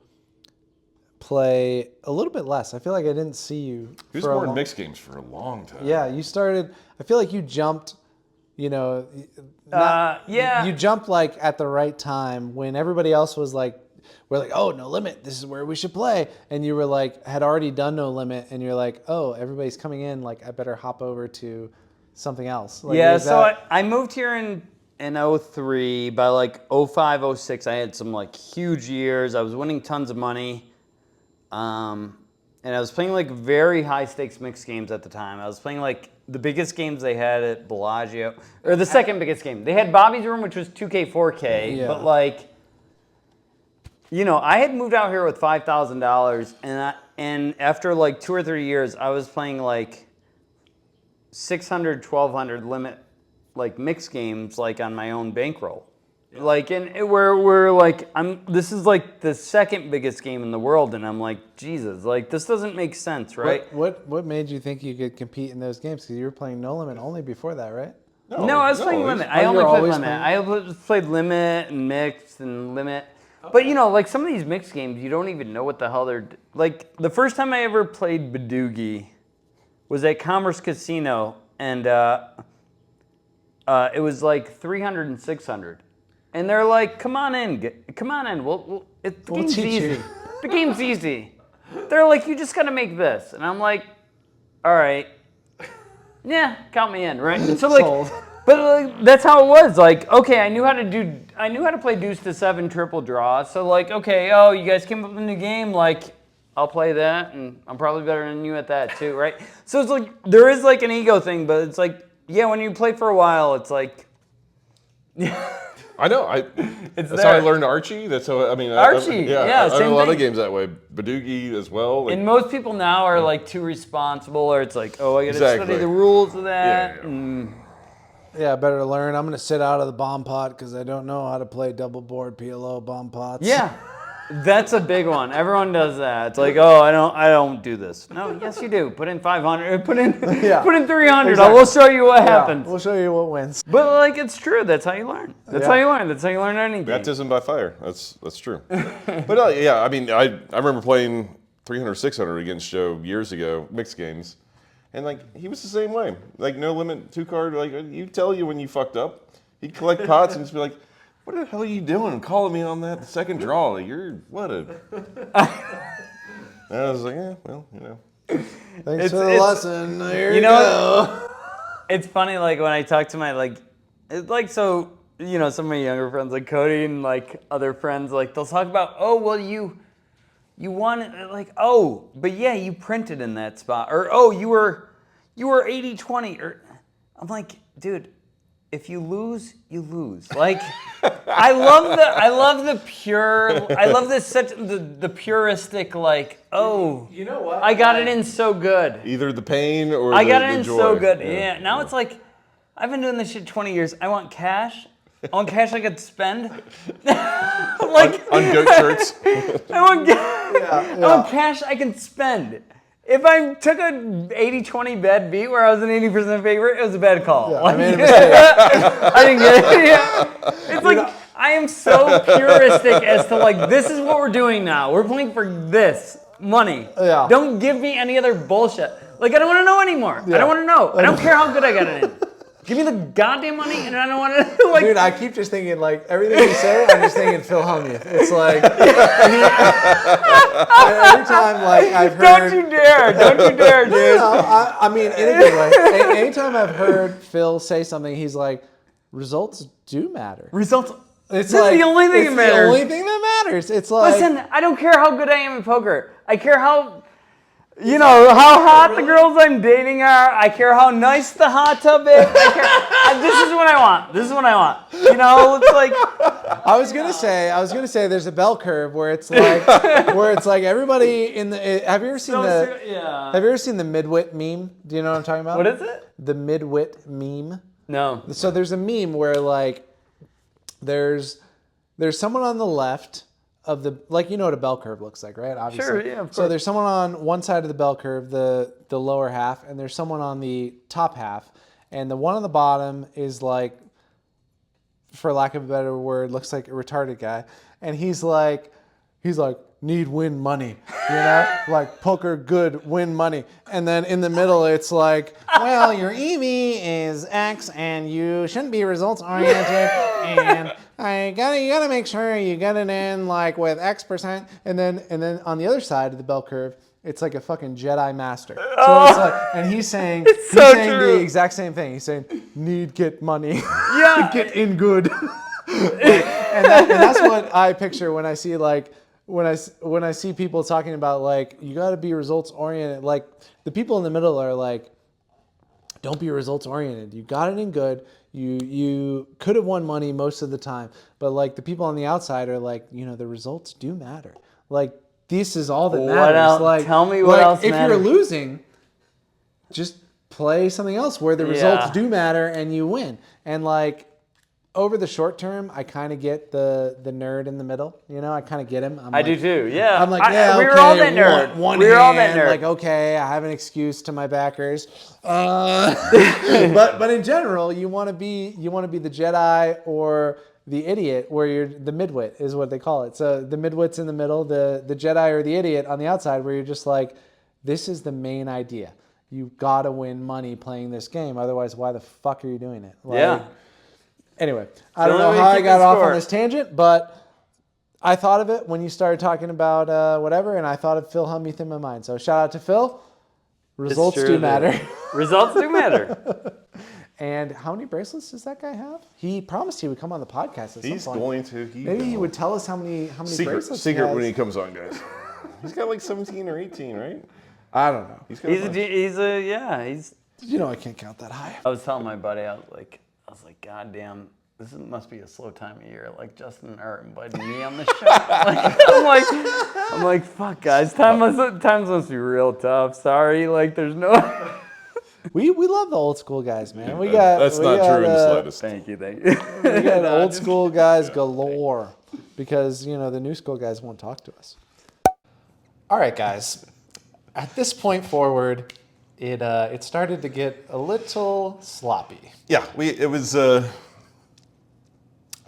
play a little bit less. I feel like I didn't see you. He was for a more in long- mixed games for a long time. Yeah, you started. I feel like you jumped. You know, Yeah. you jumped like at the right time when everybody else was like, we're like, oh, No Limit, this is where we should play. And you were like, had already done No Limit, and you're like, oh, everybody's coming in, like I better hop over to something else. Like, Yeah, is so that- I moved here in 03. By like 05, 06, I had some like huge years. I was winning tons of money. And I was playing like very high stakes mixed games at the time. I was playing like the biggest games they had at Bellagio, or the second biggest game. They had Bobby's Room, which was 2K, 4K, Yeah. but like, you know, I had moved out here with $5,000, and after like 2 or 3 years, I was playing like 600, 1,200 limit like mixed games like on my own bankroll. Like, and we're like, this is like the second biggest game in the world, and I'm like, Jesus, like this doesn't make sense, right? What made you think you could compete in those games? Because you were playing No Limit only before that, right? No, I was playing limit. I you only were played always limit. playing- I played limit and mixed and limit. But you know, like some of these mixed games, you don't even know what the hell they're like. The first time I ever played Badoogie was at Commerce Casino, and it was like 300 and 600. And they're like, "Come on in, come on in. The game's teach easy. you." The game's easy." They're like, "You just gotta make this," and I'm like, "All right, yeah, count me in, right?" So like, Sold. but like, that's how it was. Like, okay, I knew how to play Deuce to 7 triple draw. So like, okay, oh, you guys came up with a new game, like. I'll play that, and I'm probably better than you at that too, right? So it's like there is like an ego thing, but it's like, yeah, when you play for a while, it's like. I know. That's how I learned Archie. That's how I mean. Archie, yeah, I same know a lot of thing. games that way. Badoogie as well. Like, And most people now are like too responsible, or it's like, oh, I gotta Exactly. study the rules of that. Yeah. And Yeah, better learn. I'm gonna sit out of the bomb pot because I don't know how to play double board PLO bomb pots. yeah, that's a big one. Everyone does that. It's like, oh, I don't do this. No, yes, you do. Put in 500. Put in 300. I Exactly. will show you what Yeah, happens. we'll show you what wins. But like, it's true. That's how you learn. That's how Yeah. you learn. That's how you learn anything. baptism by fire. That's true. But yeah, I mean, I remember playing 300, 600 against Joe years ago, mixed games, and like he was the same way. Like No Limit 2-card. Like he'd tell you when you fucked up. He'd collect pots and just be like, "What the hell are you doing? Calling me on that second draw? Like, you're what a." And I was like, yeah, well, you know. Thanks for the lesson. Here you know, go. It's funny, like when I talk to my so you know, some of my younger friends like Cody and like other friends, like they'll talk about, oh well, you won it, like, oh, but yeah, you printed in that spot, or oh, you were 80-20, or I'm like, dude, if you lose, you lose. Like, I love the puristic, like, oh, You know what? I got it in so good. Either the pain or I got the it in joy. so good. Yeah. Now it's like, I've been doing this shit 20 years. I want cash. I want cash I could spend. Like On goat shirts. I want cash I can spend. If I took a 80-20 bad beat where I was an 80% favorite, it was a bad call. Yeah, Like, I made a mistake. I didn't get it. Yeah. It's like, I am so puristic as to like, this is what we're doing now. We're playing for this money. Yeah. Don't give me any other bullshit. Like, I don't want to know anymore. I don't want to know. I don't care how good I got it in. Give me the goddamn money, and I don't want to like. Dude, I keep just thinking like everything you say. I'm just thinking Phil Hellmuth. It's like every time like I've heard. Don't you dare, dude. No, I mean, in a good way. Anytime I've heard Phil say something, he's like, results do matter. Results. It's This is the only thing that matters. the only thing that matters. It's like, Listen, I don't care how good I am at poker. I care how, how hot the girls I'm dating are. I care how nice the hot tub is. This is what I want. This is what I want. It's like. I was gonna say there's a bell curve where it's like everybody in the. Have you ever seen Have you ever seen the midwit meme? Do you know what I'm talking about? What is it? The midwit meme. No. So there's a meme where like there's someone on the left of the, like, what a bell curve looks like, right? Obviously. Sure, yeah, of course. So there's someone on one side of the bell curve, the lower half, and there's someone on the top half, and the one on the bottom is like, for lack of a better word, looks like a retarded guy, and he's like need win money, like poker good, win money. And then in the middle, it's like, well, your EV is X and you shouldn't be results oriented. And you gotta make sure you get it in like with X%. And then on the other side of the bell curve, it's like a fucking Jedi master. So it's like, and he's saying the exact same thing. He's saying, get money. Yeah. Get in good. and that's what I picture when I see like, when I see people talking about like, you got to be results oriented. Like the people in the middle are like, don't be results oriented. You got it in good. You could have won money most of the time, but like the people on the outside are like, the results do matter. Like this is all that matters. What else? Like, Tell me what else if matters. you're losing, just play something else where the results do matter and you win. And like, over the short term, I kind of get the nerd in the middle. I kind of get him. I do too. Yeah. I'm like, we were all that nerd. One we were hand, all that nerd. Like, okay, I have an excuse to my backers. But in general, you want to be the Jedi or the idiot, where you're the midwit is what they call it. So the midwit's in the middle, the Jedi or the idiot on the outside, where you're just like, this is the main idea. You gotta win money playing this game. Otherwise, why the fuck are you doing it? Like, yeah. Anyway, I don't know how I got off on this tangent, but I thought of it when you started talking about whatever, and I thought of Phil Humuth in my mind. So shout out to Phil. Results do matter. Results do matter. And how many bracelets does that guy have? He promised he would come on the podcast at some point. He's going to. Maybe he would tell us how many bracelets he has. Secret when he comes on, guys. He's got like 17 or 18, right? I don't know. He's I can't count that high. I was telling my buddy, I was like, God damn, this must be a slow time of year. Like Justin are inviting me on the show. I'm like, fuck, guys, times must be real tough. Sorry, like there's no. We love the old school guys, man. That's not true in the slightest. Thank you. We got old school guys galore because the new school guys won't talk to us. All right, guys. At this point forward, it started to get a little sloppy. Yeah, it was. I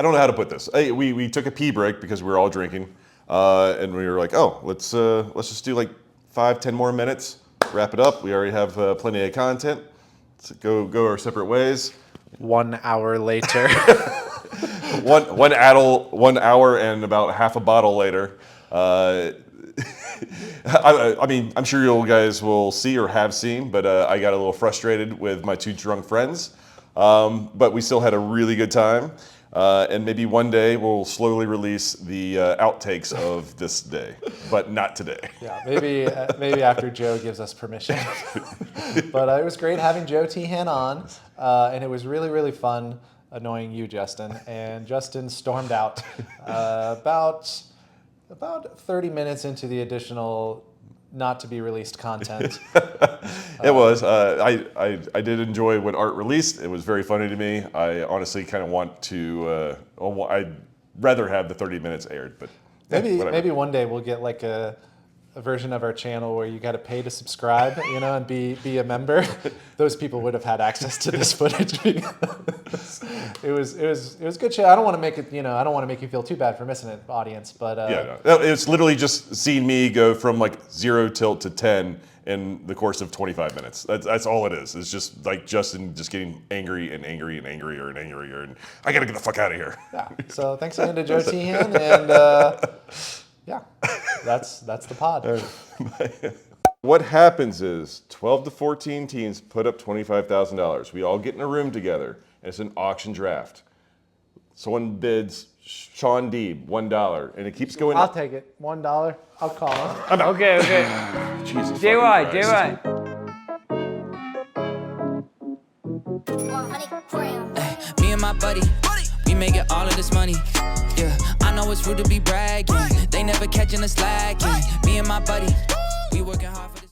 don't know how to put this. We took a pee break because we were all drinking, and we were like, oh, let's just do like 5-10 more minutes, wrap it up. We already have plenty of content. Let's go our separate ways. 1 hour later. one hour and about half a bottle later. I mean, I'm sure you guys will see or have seen, but I got a little frustrated with my two drunk friends. But we still had a really good time. And maybe one day we'll slowly release the outtakes of this day, but not today. Yeah, maybe after Joe gives us permission. But it was great having Joe Tehan on, and it was really, really fun annoying you, Justin. And Justin stormed out about 30 minutes into the additional not to be released content. It was. I did enjoy what Art released. It was very funny to me. I honestly kind of want to. I'd rather have the 30 minutes aired, but maybe one day we'll get like a version of our channel where you got to pay to subscribe, and be a member. Those people would have had access to this footage. Because it was good shit. I don't want to make it. I don't want to make you feel too bad for missing it, audience. But it's literally just seeing me go from like 0 tilt to 10 in the course of 25 minutes. That's all it is. It's just like Justin just getting angry and angry and angrier and angrier, and I gotta get the fuck out of here. Yeah. So thanks again to Joe Tehan, and yeah, that's the pod. What happens is 12 to 14 teams put up $25,000. We all get in a room together, and it's an auction draft. Someone bids Sean Deeb, $1, and it keeps going I'll up. take it. $1. I'll call him. Okay. Jesus JY, fucking Christ. Me and my buddy, we making all of this money. Yeah, I know it's rude to be bragging. They never catching us slacking. Me and my buddy, we working hard for